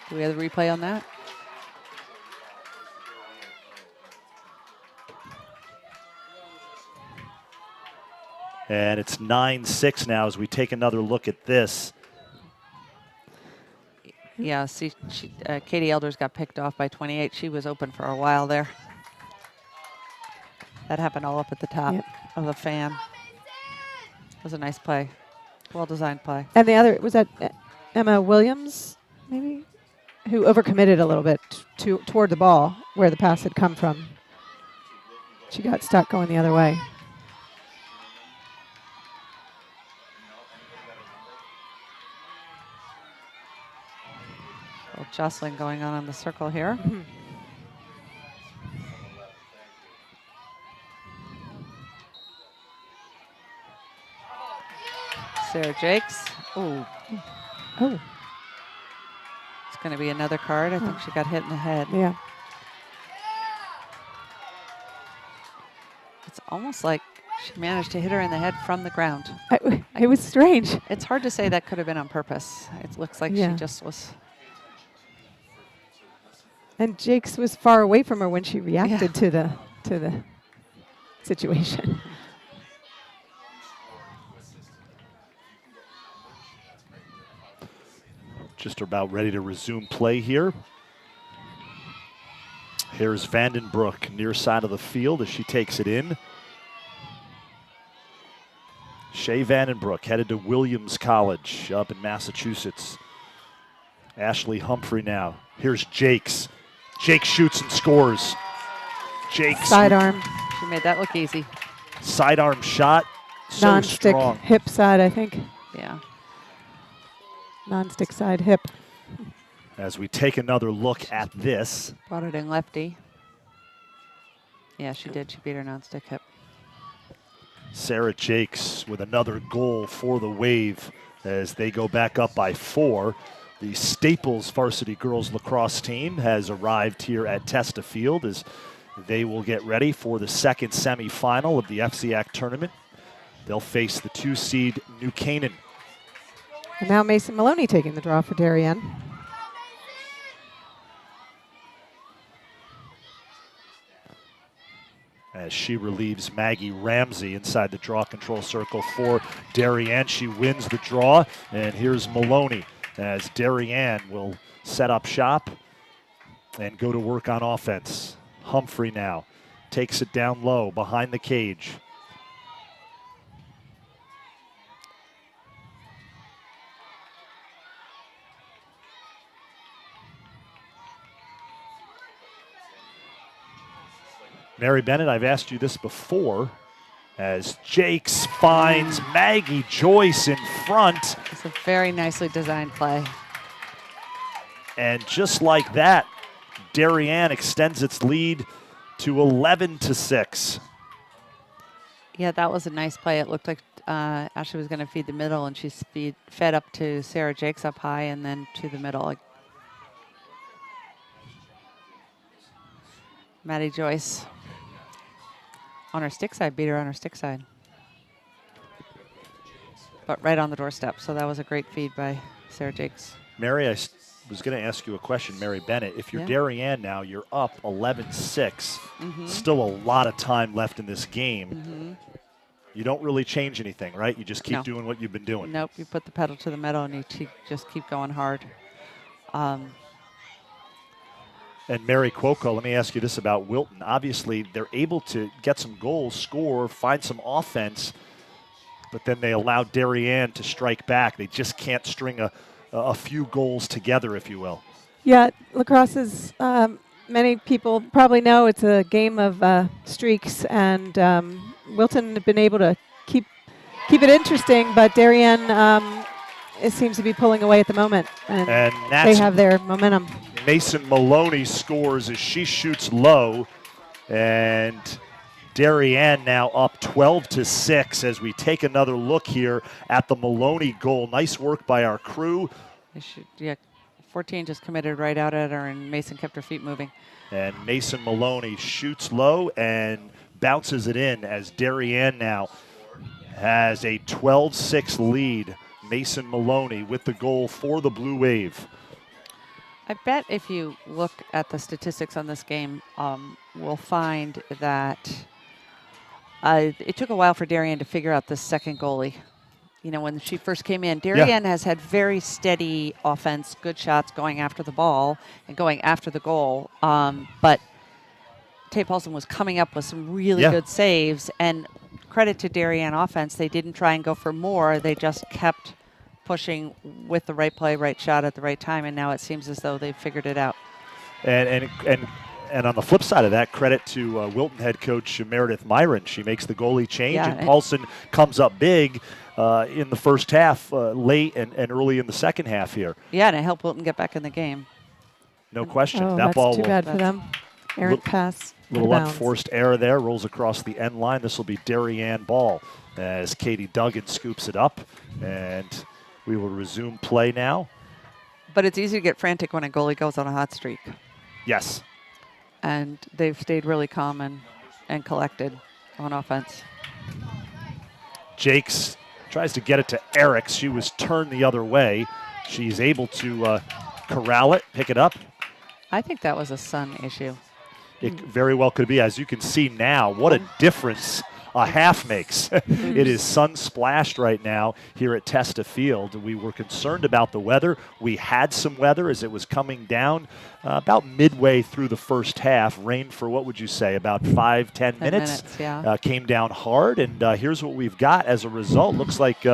Do we have the replay on that?
And it's 9-6 now as we take another look at this.
Yeah, see, Katie Elders got picked off by 28. She was open for a while there. That happened all up at the top of the fan. It was a nice play. Well-designed play.
And the other, was that Emma Williams, maybe? Who overcommitted a little bit toward the ball where the pass had come from. She got stuck going the other way.
A little jostling going on the circle here.
Mm-hmm.
Sarah Jakes. Ooh.
Oh.
It's going to be another card. I think she got hit in the head.
Yeah.
It's almost like she managed to hit her in the head from the ground.
It was strange.
It's hard to say that could have been on purpose. It looks like she just was.
And Jakes was far away from her when she reacted to the situation.
Just about ready to resume play here. Here's Vandenbroek near side of the field as she takes it in. Shea Vandenbroek headed to Williams College up in Massachusetts. Ashley Humphrey now. Here's Jakes. Jakes shoots and scores. Jakes.
Sidearm.
She made that look easy.
Sidearm shot. So
Non-stick
strong.
hip side, I think.
Yeah.
Non-stick side hip.
As we take another look at this.
Brought it in lefty. Yeah, she did. She beat her non-stick hip.
Sarah Jakes with another goal for the Wave as they go back up by 4. The Staples Varsity Girls Lacrosse team has arrived here at Testa Field as they will get ready for the second semifinal of the FCIAC tournament. They'll face the 2-seed New Canaan.
And now Mason Maloney taking the draw for Darien.
As she relieves Maggie Ramsey inside the draw control circle for Darien. She wins the draw, and here's Maloney as Darien will set up shop and go to work on offense. Humphrey now takes it down low behind the cage. Mary Bennett, I've asked you this before, as Jakes finds Maggie Joyce in front.
It's a very nicely designed play.
And just like that, Darien extends its lead to 11-6.
Yeah, that was a nice play. It looked like Ashley was going to feed the middle, and she fed up to Sarah Jakes up high and then to the middle. Maddie Joyce on her stick side, beat her on her stick side. But right on the doorstep, so that was a great feed by Sarah Jakes.
Mary, I was going to ask you a question, Mary Bennett. If you're Darien now, you're up 11-6. Still a lot of time left in this game. You don't really change anything, right? You just keep doing what you've been doing.
Nope, you put the pedal to the metal and you just keep going hard.
And Mary Cuoco, let me ask you this about Wilton. Obviously, they're able to get some goals, score, find some offense, but then they allow Darien to strike back. They just can't string a few goals together, if you will.
Yeah, lacrosse is, many people probably know, it's a game of streaks, and Wilton have been able to keep it interesting, but Darien it seems to be pulling away at the moment, and they have their momentum.
Mason Maloney scores as she shoots low, and Darien now up 12-6 as we take another look here at the Maloney goal. Nice work by our crew.
14 just committed right out at her, and Mason kept her feet moving.
And Mason Maloney shoots low and bounces it in as Darien now has a 12-6 lead. Mason Maloney with the goal for the Blue Wave.
I bet if you look at the statistics on this game, we'll find that It took a while for Darien to figure out the second goalie. You know, when she first came in, Darien has had very steady offense, good shots going after the ball and going after the goal. But Tay Paulson was coming up with some really good saves. And credit to Darien offense, they didn't try and go for more. They just kept pushing with the right play, right shot at the right time. And now it seems as though they've figured it out.
And on the flip side of that, credit to Wilton head coach Meredith Myron. She makes the goalie change, and Paulson comes up big in the first half, late and early in the second half here.
Yeah, and it helped Wilton get back in the game.
No question.
Oh,
that
that's
ball
too bad for them. Errant pass.
Little unforced error there. Rolls across the end line. This will be Darien ball as Katie Duggan scoops it up, and we will resume play now.
But it's easy to get frantic when a goalie goes on a hot streak.
Yes.
And they've stayed really calm and collected on offense.
Jakes tries to get it to Eriks. She was turned the other way. She's able to corral it, pick it up.
I think that was a sun issue.
It very well could be. As you can see now, what a difference a half makes. It is sun splashed right now here at Testa Field. We were concerned about the weather. We had some weather as it was coming down about midway through the first half. Rained for, what would you say, about 5-10 minutes?
Yeah.
Came down hard, and here's what we've got as a result. Looks like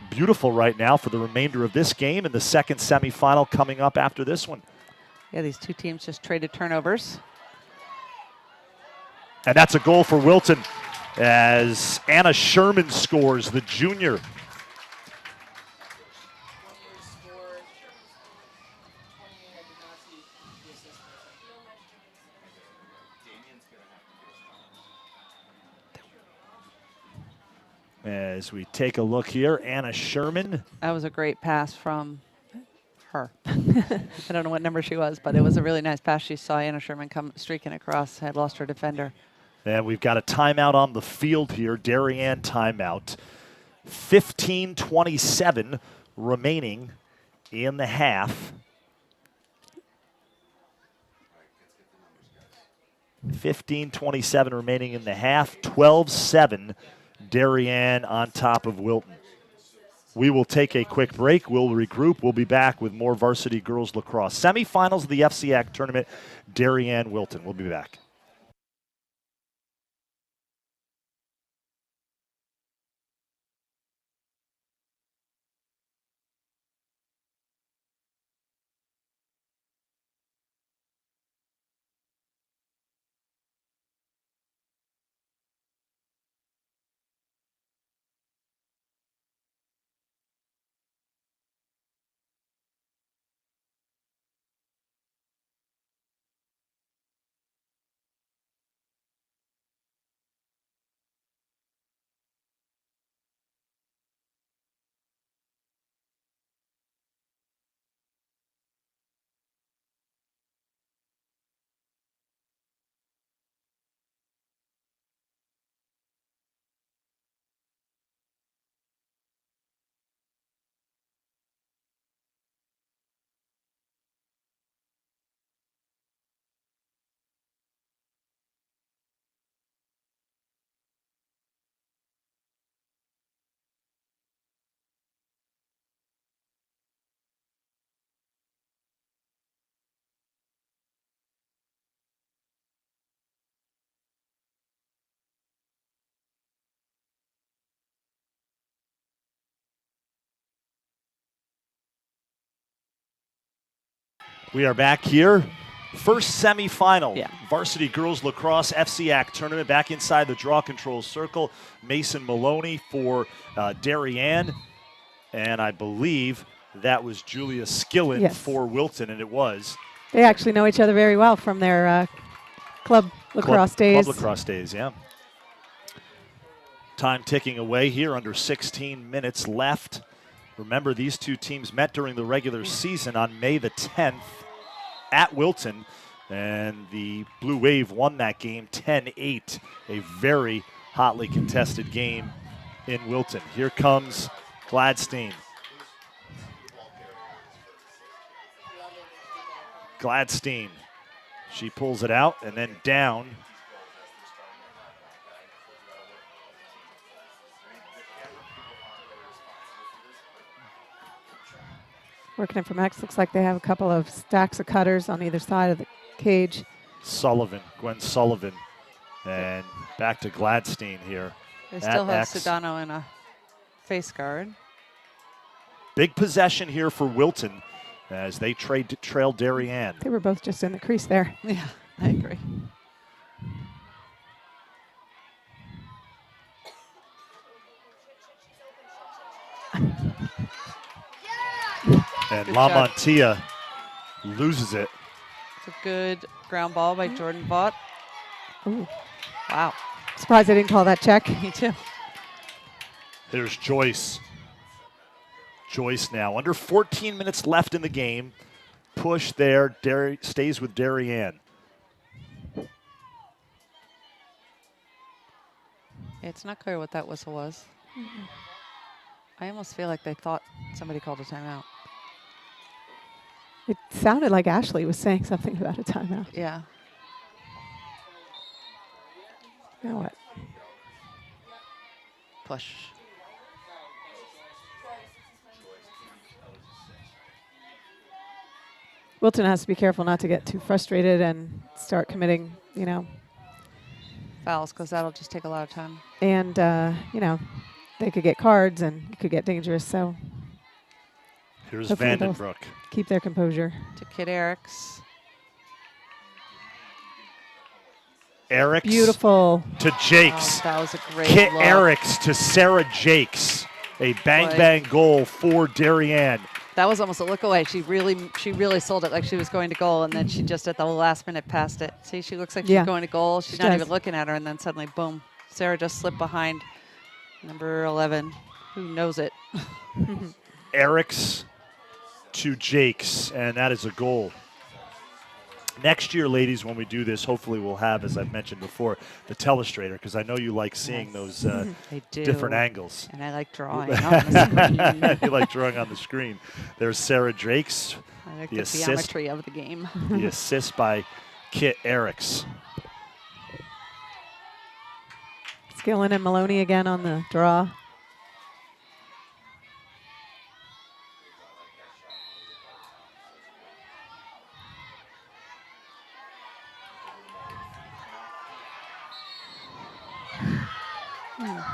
beautiful right now for the remainder of this game and the second semifinal coming up after this one.
Yeah, these two teams just traded turnovers.
And that's a goal for Wilton as Anna Sherman scores, the junior. As we take a look here, Anna Sherman.
That was a great pass from her. I don't know what number she was, but it was a really nice pass. She saw Anna Sherman come streaking across, had lost her defender.
And we've got a timeout on the field here, Darien timeout. 15:27 remaining in the half. 15:27 remaining in the half, 12-7, Darien on top of Wilton. We will take a quick break. We'll regroup. We'll be back with more varsity girls lacrosse. Semifinals of the FCIAC tournament, Darien Wilton. We'll be back. We are back here. First semifinal, Varsity Girls Lacrosse FCIAC tournament, back inside the draw control circle. Mason Maloney for Darien, and I believe that was Julia Skillen for Wilton, and it was.
They actually know each other very well from their club lacrosse days.
Club lacrosse days, yeah. Time ticking away here, under 16 minutes left. Remember, these two teams met during the regular season on May the 10th at Wilton, and the Blue Wave won that game 10-8, a very hotly contested game in Wilton. Here comes Gladstein. Gladstein, she pulls it out and then down.
Working it from X. Looks like they have a couple of stacks of cutters on either side of the cage.
Gwen Sullivan. And back to Gladstein here.
They still have
X.
Sedano in a face guard.
Big possession here for Wilton as they trail Darien.
They were both just in the crease there.
Yeah, I agree.
And
Good
La
shot.
Montilla loses it.
It's a good ground ball by Jordan Vaught.
Ooh.
Wow.
Surprised I didn't call that check.
Me too.
Here's Joyce. Joyce now. Under 14 minutes left in the game. Push there. Stays with Darien.
It's not clear what that whistle was. I almost feel like they thought somebody called a timeout.
It sounded like Ashley was saying something about a timeout.
Yeah.
Now what?
Push.
Wilton has to be careful not to get too frustrated and start committing,
Fouls, because that'll just take a lot of time.
and, they could get cards and it could get dangerous. So
Here's
Hopefully they'll
Vandenbroek.
keep their composure.
To Kid Eriks.
Eriks
Beautiful.
to Jakes.
That was a great
Kit
look.
Eriks to Sarah Jakes. A bang goal for Darien.
That was almost a look away. She really sold it like she was going to goal, and then she just at the last minute passed it. See, she looks like she's
Yeah.
going to goal. She's
She
not
does.
even looking at her, and then suddenly, boom, Sarah just slipped behind number 11. Who knows it?
Eriks to Jakes, and that is a goal. Next year, ladies, when we do this, hopefully we'll have, as I mentioned before, the telestrator, because I know you like seeing those
I do.
different angles.
And I like drawing on the screen.
You like drawing on the screen. There's Sarah Jakes,
I like
The
the
assist.
geometry of the game.
the assist by Kit Eriks.
Skillen and Maloney again on the draw.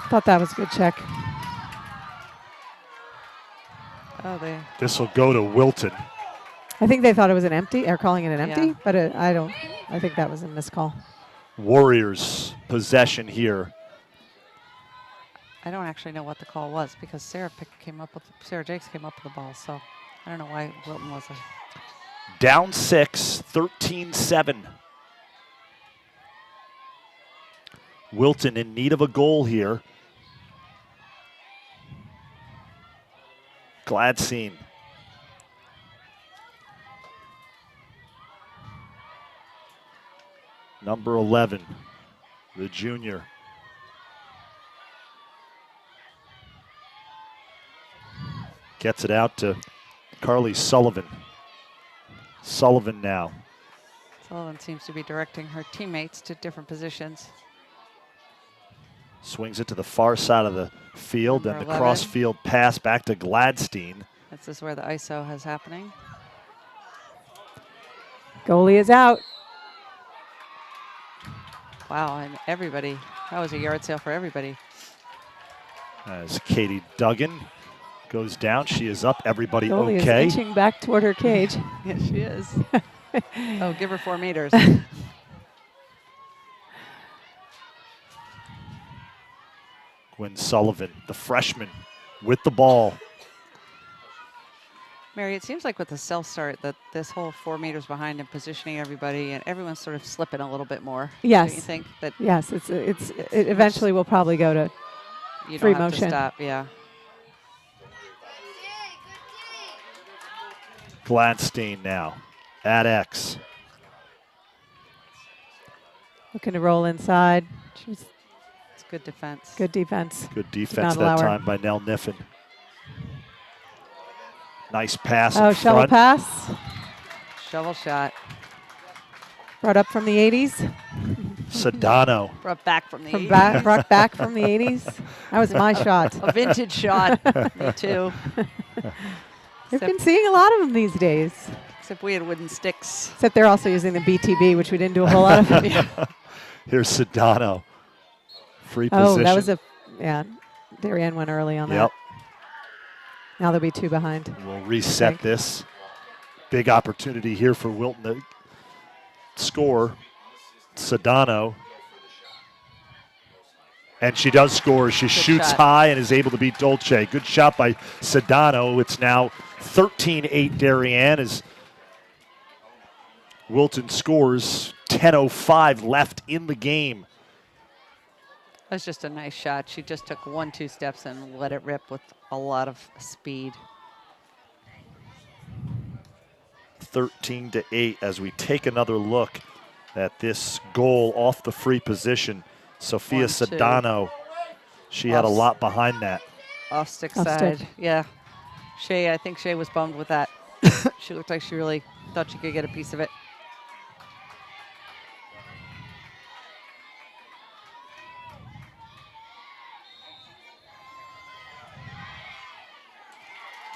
Thought that was a good check.
Oh, they.
This will go to Wilton.
I think they thought it was an empty, or calling it an empty,
Yeah.
but I think that was a missed call.
Warriors possession here.
I don't actually know what the call was because Sarah Jakes came up with the ball, so I don't know why Wilton was a.
Down 6, 13-7. Wilton in need of a goal here. Gladstein. Number 11, the junior. Gets it out to Carly Sullivan. Sullivan now.
Sullivan seems to be directing her teammates to different positions.
Swings it to the far side of the field,
Number
and the
11.
cross-field pass back to Gladstein.
This is where the ISO is happening.
Goalie is out.
Wow, and everybody, that was a yard sale for everybody.
As Katie Duggan goes down, she is up. Everybody
Goalie
okay?
is inching back toward her cage.
Yes, she is. Oh, give her 4 meters.
Gwen Sullivan, the freshman, with the ball.
Mary, it seems like with the self-start that this whole 4 meters behind and positioning everybody and everyone's sort of slipping a little bit more.
Yes.
Don't you think that
Yes, it eventually will probably go to
you
free
don't have
motion.
to stop? Yeah.
Gladstein now at X.
looking to roll inside. She's
It's good defense.
good defense.
Good defense
not allow
that
her.
time by Nell Niffen. Nice pass
Oh,
in
shovel
front.
pass.
Shovel shot.
Brought up from the 80s.
Sedano.
Brought back from the
From
80s.
brought back from the 80s. That was my shot.
A vintage shot. Me too.
We've been seeing a lot of them these days.
Except we had wooden sticks.
Except they're also using the BTB, which we didn't do a whole lot of.
Here's Sedano. Free
Oh,
position.
that was yeah. Darien went early on that. Now they'll be 2 behind.
We'll reset this. Big opportunity here for Wilton to score. Sedano. And she does score. She shoots
shot.
high and is able to beat Dolce. Good shot by Sedano. It's now 13-8 Darien as Wilton scores. 10:05 left in the game.
That was just a nice shot. She just took 1-2 steps and let it rip with a lot of speed.
13-8 as we take another look at this goal off the free position. Sophia
1-2.
Sedano, she had a
Off-
lot behind that.
Off stick
Off
side.
stick.
Yeah. I think Shay was bummed with that. She looked like she really thought she could get a piece of it.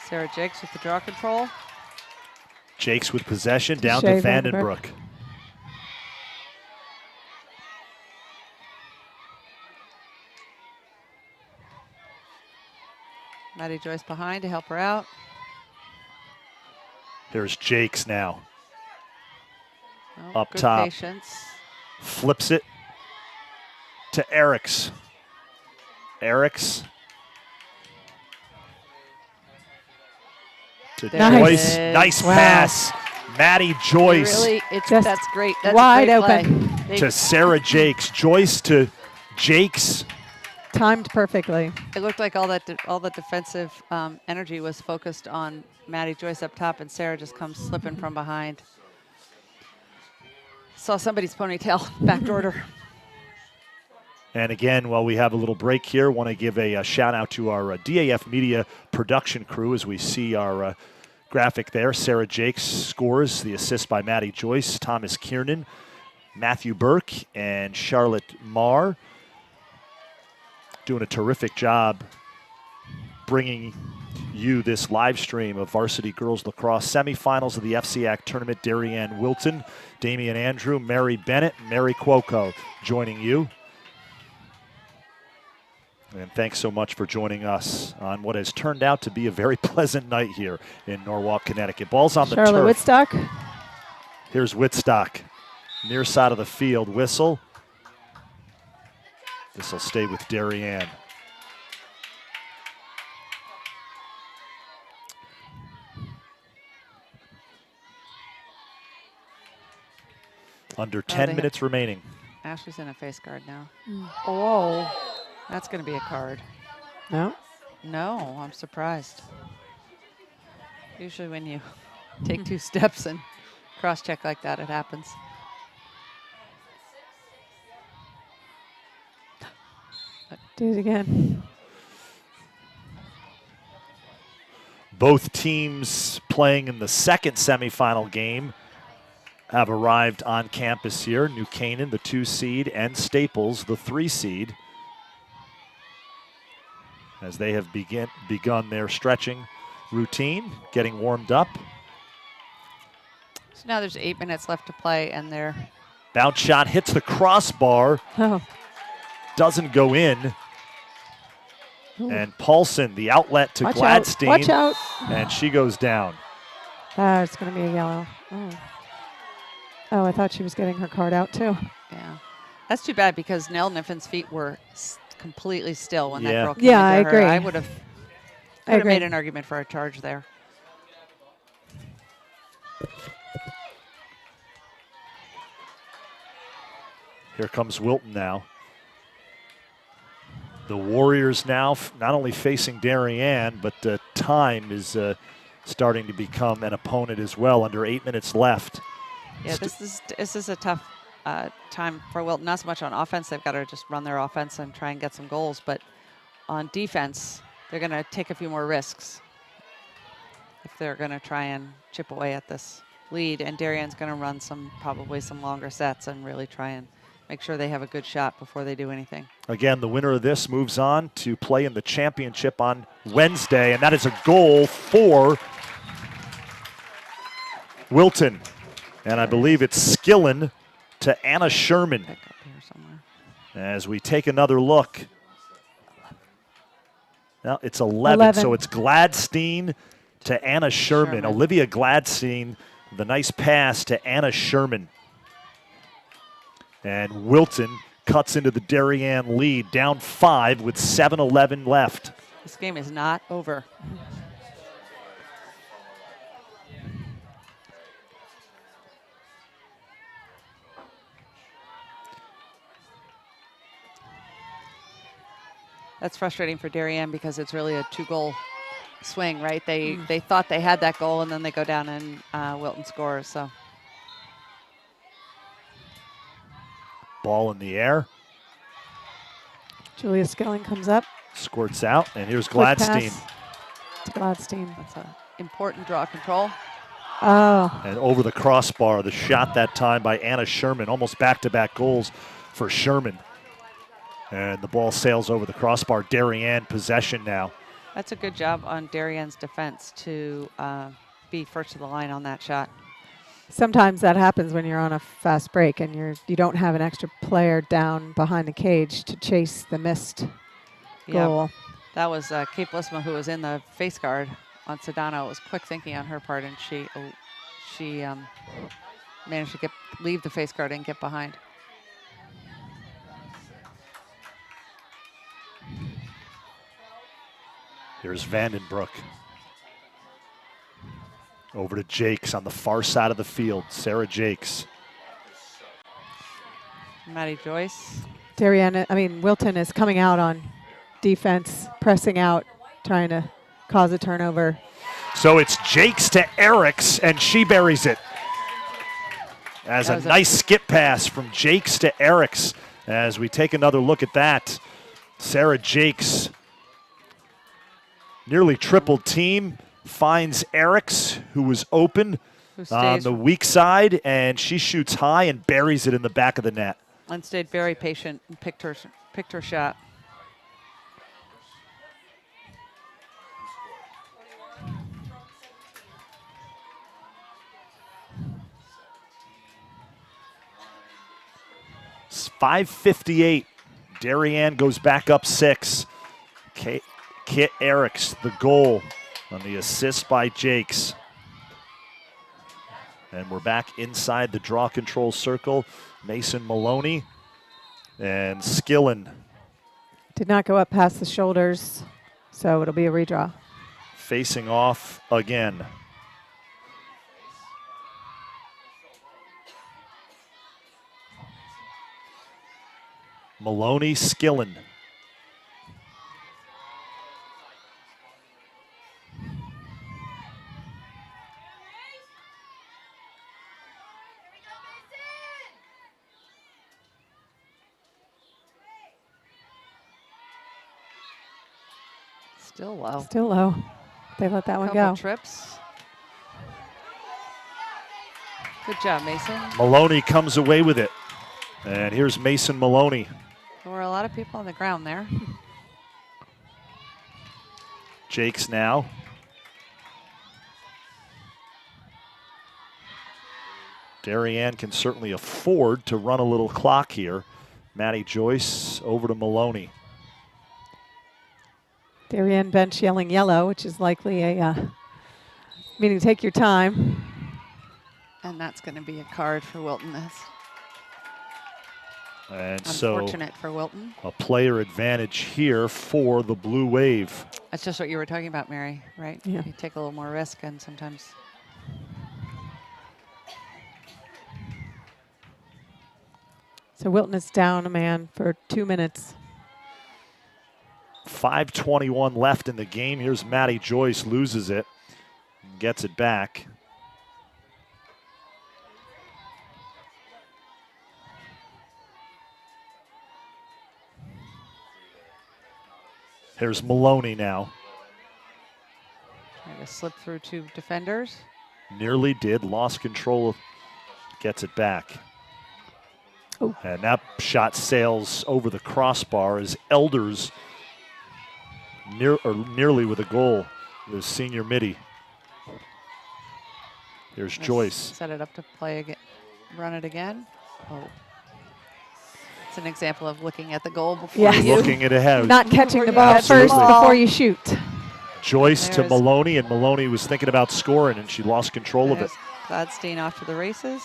Sarah Jakes with the draw control.
Jakes with possession down
Shea
to
Vandenbroek.
Vandenbroek.
Maddie Joyce behind to help her out.
Here's Jakes now.
Oh,
Up
good
top.
patience.
Flips it to Eriks. Eriks to
There
Joyce.
it is.
Nice
Wow.
pass. Maddie Joyce
Really,
Just
that's great. That's
wide
a great
open.
play.
to Sarah Jakes. Joyce to Jakes.
Timed perfectly.
It looked like all the defensive energy was focused on Maddie Joyce up top, and Sarah just comes slipping from behind. Saw somebody's ponytail backdoored her.
And again, while we have a little break here, want to give a shout out to our DAF Media production crew as we see our graphic there. Sarah Jakes scores, the assist by Maddie Joyce, Thomas Kiernan, Matthew Burke, and Charlotte Marr. Doing a terrific job bringing you this live stream of Varsity Girls Lacrosse semifinals of the FCIAC tournament. Darien Wilton, Damian Andrew, Mary Bennett, Mary Cuoco joining you. And thanks so much for joining us on what has turned out to be a very pleasant night here in Norwalk, Connecticut. Ball's on the
Charlotte
turf.
Whitstock.
Here's Whitstock, near side of the field. Whistle. This will stay with Darien. Under 10
they-
minutes remaining.
Ashley's in a face guard now.
Oh.
That's going to be a card.
No.
No, I'm surprised. Usually when you take 2 steps and cross-check like that, it happens.
Do it again.
Both teams playing in the second semifinal game have arrived on campus here. New Canaan, the 2 seed, and Staples, the 3 seed, as they have begun their stretching routine, getting warmed up.
So now there's 8 minutes left to play, and they're
Bounce shot hits the crossbar,
Oh.
doesn't go in.
Ooh.
And Paulson, the outlet to
Watch out.
Gladstein,
Watch out.
and she goes down.
It's going to be a yellow. Oh. Oh, I thought she was getting her card out too.
yeah. That's too bad because Nell Niffin's feet were completely still when
Yeah.
that girl came
Yeah,
into
I
her.
agree.
I would have
agree.
made an argument for a charge there.
Here comes Wilton now. The Warriors now not only facing Darien, but time is starting to become an opponent as well. Under 8 minutes left.
Yeah, this is a tough time for Wilton. Not so much on offense; they've got to just run their offense and try and get some goals. But on defense, they're going to take a few more risks if they're going to try and chip away at this lead. And Darien's going to run probably some longer sets and really try and make sure they have a good shot before they do anything.
Again, the winner of this moves on to play in the championship on Wednesday, and that is a goal for Wilton. And I believe it's Skillen to Anna Sherman.
Pick up here somewhere.
As we take another look. Now it's 11, so it's Gladstein to Anna Sherman. Olivia Gladstein, the nice pass to Anna Sherman. And Wilton cuts into the Darien lead, down 5 with 7:11 left.
This game is not over. That's frustrating for Darien because it's really a 2-goal swing, right? They thought they had that goal, and then they go down and Wilton scores. So
Ball in the air.
Julia Skilling comes up.
Squirts out, and here's
Quick
Gladstein.
pass to Gladstein.
that's an important draw control.
Oh,
And over the crossbar, the shot that time by Anna Sherman. Almost back-to-back goals for Sherman. And the ball sails over the crossbar. Darien possession now.
That's a good job on Darien's defense to be first to the line on that shot.
sometimes that happens when you're on a fast break and you don't have an extra player down behind the cage to chase the missed goal.
That was Kate Blisma, who was in the face guard on Sedano. It was quick thinking on her part, and she managed to leave the face guard and get behind.
Here's Vandenbroek. Over to Jakes on the far side of the field. Sarah Jakes.
Maddie Joyce.
Wilton is coming out on defense, pressing out, trying to cause a turnover.
So it's Jakes to Eriks, and she buries it. As a nice skip pass from Jakes to Eriks. As we take another look at that, Sarah Jakes, nearly tripled team, finds Eriks, who was open on the weak side, and she shoots high and buries it in the back of the net.
And stayed very patient and picked her shot.
It's 5:58. Darien goes back up 6. Kit Eriks, the goal on the assist by Jakes. And we're back inside the draw control circle. Mason Maloney and Skillen.
Did not go up past the shoulders, so it'll be a redraw.
Facing off again. Maloney, Skillen.
Still low.
Still low. They let that one
Couple
go.
trips. Good job, Mason.
Maloney comes away with it. And here's Mason Maloney.
There were a lot of people on the ground there.
Jakes now. Darien can certainly afford to run a little clock here. Maddie Joyce over to Maloney.
Darien bench yelling yellow, which is likely a meaning take your time.
And that's going to be a card for Wilton. That's
And so
unfortunate for Wilton.
a player advantage here for the Blue Wave.
That's just what you were talking about, Mary, right?
Yeah.
You take a little more risk, and sometimes.
So Wilton is down a man for 2 minutes.
5:21 left in the game. Here's Maddie Joyce, loses it, gets it back. Here's Maloney now.
Trying to slip through 2 defenders.
Nearly did, lost control, gets it back.
Oh.
And that shot sails over the crossbar as Elders nearly with a goal, the senior midi. Here's
Let's
Joyce.
Set it up to play again. Run it again. Oh. It's an example of looking at the goal before
Yes.
you.
Looking it ahead.
Not catching the
you
ball
catch the
first
ball.
before you shoot.
Joyce to
There's-
Maloney, and Maloney was thinking about scoring, and she lost control of it.
There's Gladstein off to the races.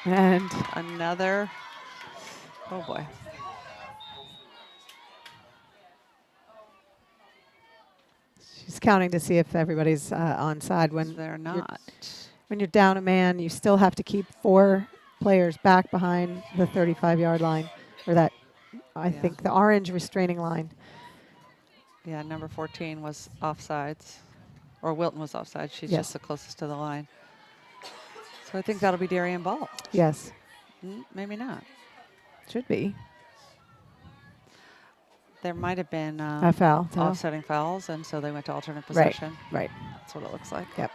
And
Another. Oh boy.
she's counting to see if everybody's on side. When
They're not.
when you're down a man, you still have to keep 4 players back behind the 35-yard line, or that, I
Yeah.
think, the orange restraining line.
Yeah, number 14 was offsides. Or Wilton was offside. She's
Yes.
just the closest to the line. So I think that'll be Darien ball.
Yes,
Maybe not.
should be
There might have been
a foul. So.
offsetting fouls, and so they went to alternate
Right,
possession.
right.
That's what it looks like.
Yep.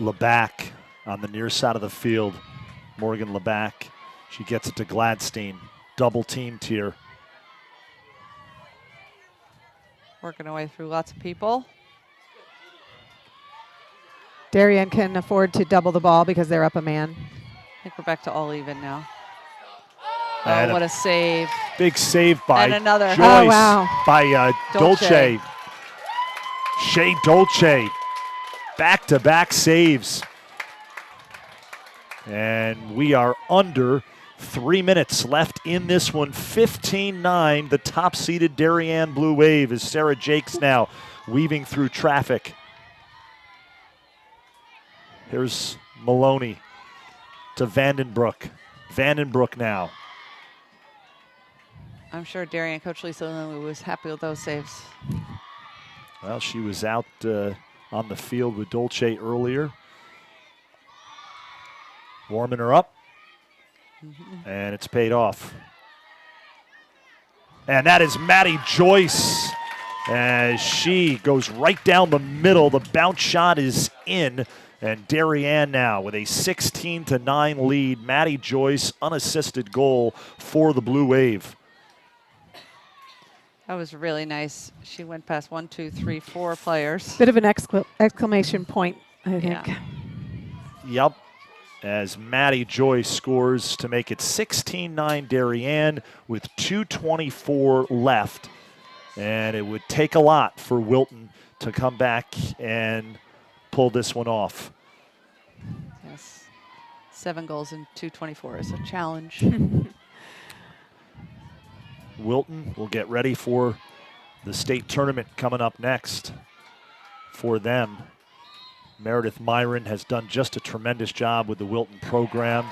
LeBack on the near side of the field. Morgan LeBack. She gets it to Gladstein. Double teamed here.
Working our way through lots of people.
Darien can afford to double the ball because they're up a man.
I think we're back to all even now.
And
Oh, what a save.
Big save by
And another.
Joyce.
Oh, wow.
By
Dolce.
Dolce. Shea Dolce. Back-to-back saves. And we are under 3 minutes left in this one. 15-9, the top-seeded Darien Blue Wave is Sarah Jakes now weaving through traffic. Here's Maloney to Vandenbroek. Vandenbroek now.
I'm sure Darien coach Lisa Lindley was happy with those saves.
Well, she was out on the field with Dolce earlier. Warming her up. And it's paid off. And that is Maddie Joyce as she goes right down the middle. The bounce shot is in. And Darien now with a 16-9 lead. Maddie Joyce, unassisted goal for the Blue Wave.
That was really nice. She went past 1, 2, 3, 4 players.
Bit of an exclamation point, I think.
Yeah.
Yep. As Maddie Joyce scores to make it 16-9 Darien with 2:24 left. And it would take a lot for Wilton to come back and pull this one off.
Yes. 7 goals in 2:24 is a challenge.
Wilton will get ready for the state tournament coming up next for them. Meredith Myron has done just a tremendous job with the Wilton program.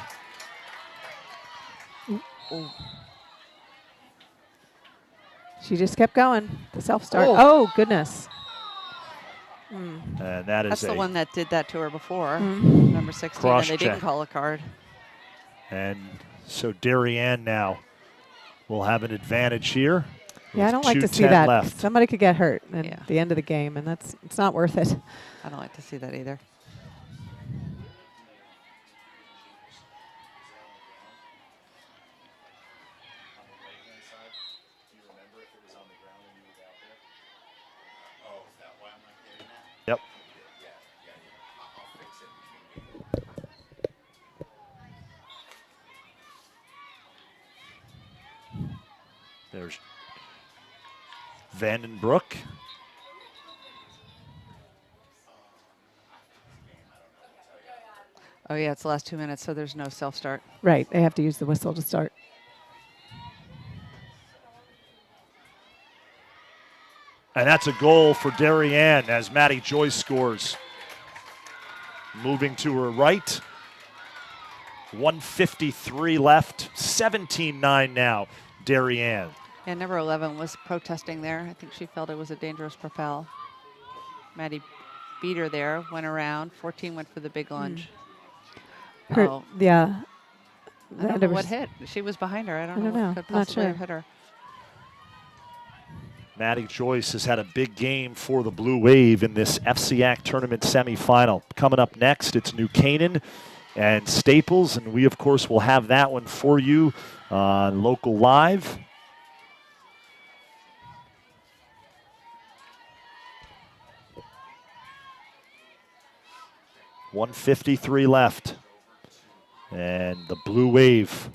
She just kept going. The self-start.
Oh.
Oh, goodness.
And that is
That's the one that did that to her before,
Mm.
number 16,
Cross
and they
check.
didn't call a card.
And so Darien now will have an advantage here.
Yeah, I
with
don't like to see
2:10
that.
left.
Somebody could get hurt at
Yeah.
the end of the game, and it's not worth it.
I don't like to see that either.
Yep. There's Vandenbroek.
Oh, yeah, it's the last 2 minutes, so there's no self-start.
Right, they have to use the whistle to start.
And that's a goal for Darien as Maddie Joyce scores. Moving to her right. 1:53 left. 17-9 now, Darien.
Yeah, number 11 was protesting there. I think she felt it was a dangerous propel. Maddie beat her there, went around. 14 went for the big lunge.
Her,
Oh,
yeah.
I don't know what hit. She was behind her. I don't know what could
Not
possibly
sure.
have hit her.
Maddie Joyce has had a big game for the Blue Wave in this FCIAC tournament semifinal. Coming up next, it's New Canaan and Staples, and we, of course, will have that one for you on Local Live. .153 left. And the Blue Wave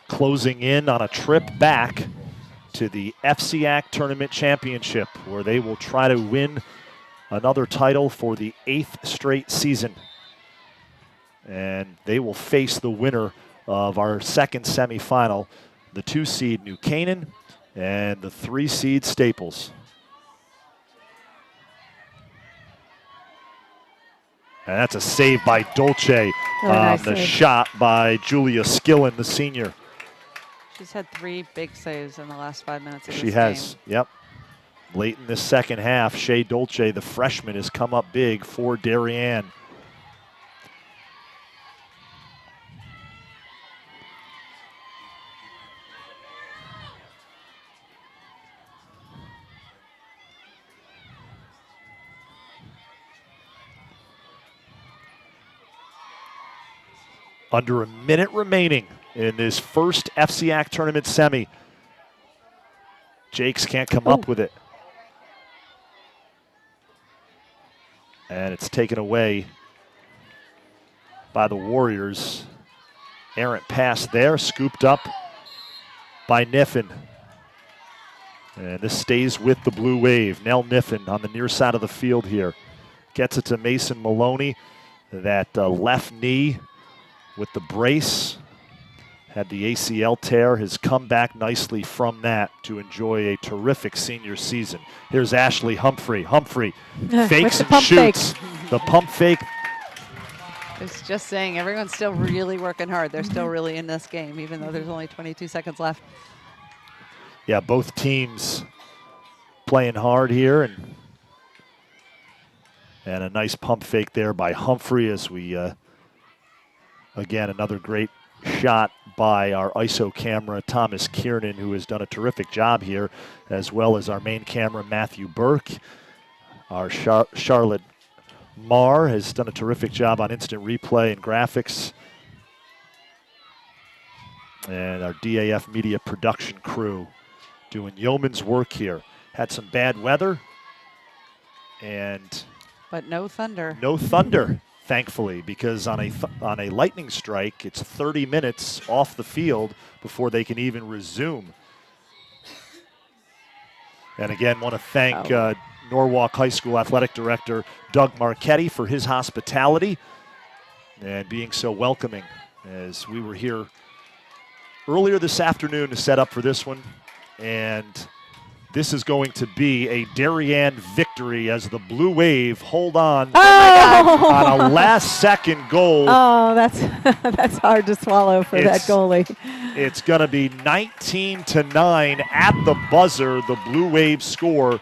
closing in on a trip back to the FCIAC Tournament Championship, where they will try to win another title for the 8th straight season. And they will face the winner of our second semifinal, the 2-seed New Canaan and the 3-seed Staples. And that's a save by Dolce on
nice
the
save.
shot by Julia Skillen, the senior.
She's had 3 big saves in the last 5 minutes of
She
this
has,
game.
yep. Late in this second half, Shea Dolce, the freshman, has come up big for Darien. Under a minute remaining in this first FCIAC tournament semi. Jakes can't come up with it. And it's taken away by the Warriors. Errant pass there, scooped up by Niffen. And this stays with the Blue Wave. Nell Niffen on the near side of the field here. Gets it to Mason Maloney. That left knee with the brace. Had the ACL tear, has come back nicely from that to enjoy a terrific senior season. Here's Ashley Humphrey. Humphrey fakes
the
and
pump fake.
shoots. The pump fake.
It's just saying everyone's still really working hard. They're still really in this game, even though there's only 22 seconds left.
Yeah, both teams playing hard here. And a nice pump fake there by Humphrey as we, again, another great shot by our ISO camera, Thomas Kiernan, who has done a terrific job here, as well as our main camera, Matthew Burke. Our Charlotte Marr has done a terrific job on instant replay and graphics. And our DAF media production crew doing yeoman's work here. Had some bad weather and
But no thunder.
no thunder, thankfully, because on a lightning strike, it's 30 minutes off the field before they can even resume. And again, want to thank Norwalk High School Athletic Director Doug Marchetti for his hospitality and being so welcoming, as we were here earlier this afternoon to set up for this one. And this is going to be a Darien victory as the Blue Wave hold on on a last-second goal.
Oh, that's hard to swallow for that goalie.
It's going to be 19-9 at the buzzer. The Blue Wave score.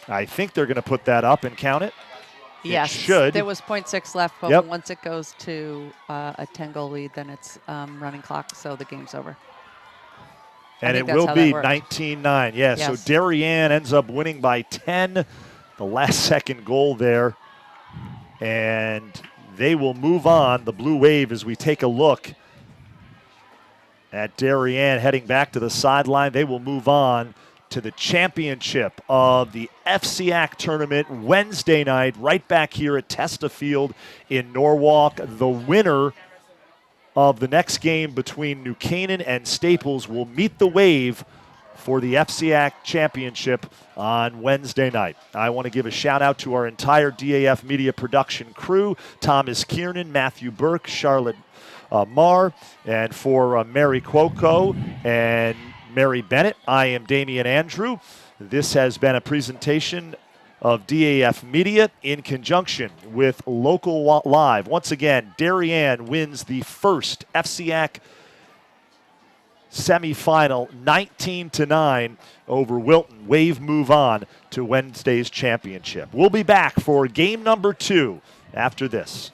I think they're going to put that up and count it.
Yes,
it should.
There was 0.6 left, but
Yep.
once it goes to a 10-goal lead, then it's running clock, so the game's over.
And
think
it
that's
will
how
be
that works.
19-9. Yeah, so
Yes.
Darien ends up winning by 10. The last-second goal there. And they will move on, the Blue Wave, as we take a look at Darien heading back to the sideline. They will move on to the championship of the FCIAC tournament Wednesday night, right back here at Testa Field in Norwalk. The winner of the next game between New Canaan and Staples will meet the Wave for the FCIAC championship on Wednesday night. I want to give a shout out to our entire DAF media production crew, Thomas Kiernan, Matthew Burke, Charlotte Marr, and for Mary Cuoco and Mary Bennett, I am Damian Andrew. This has been a presentation of DAF Media in conjunction with Local Live. Once again, Darien wins the first FCIAC semifinal 19-9 over Wilton. Wave move on to Wednesday's championship. We'll be back for game number 2 after this.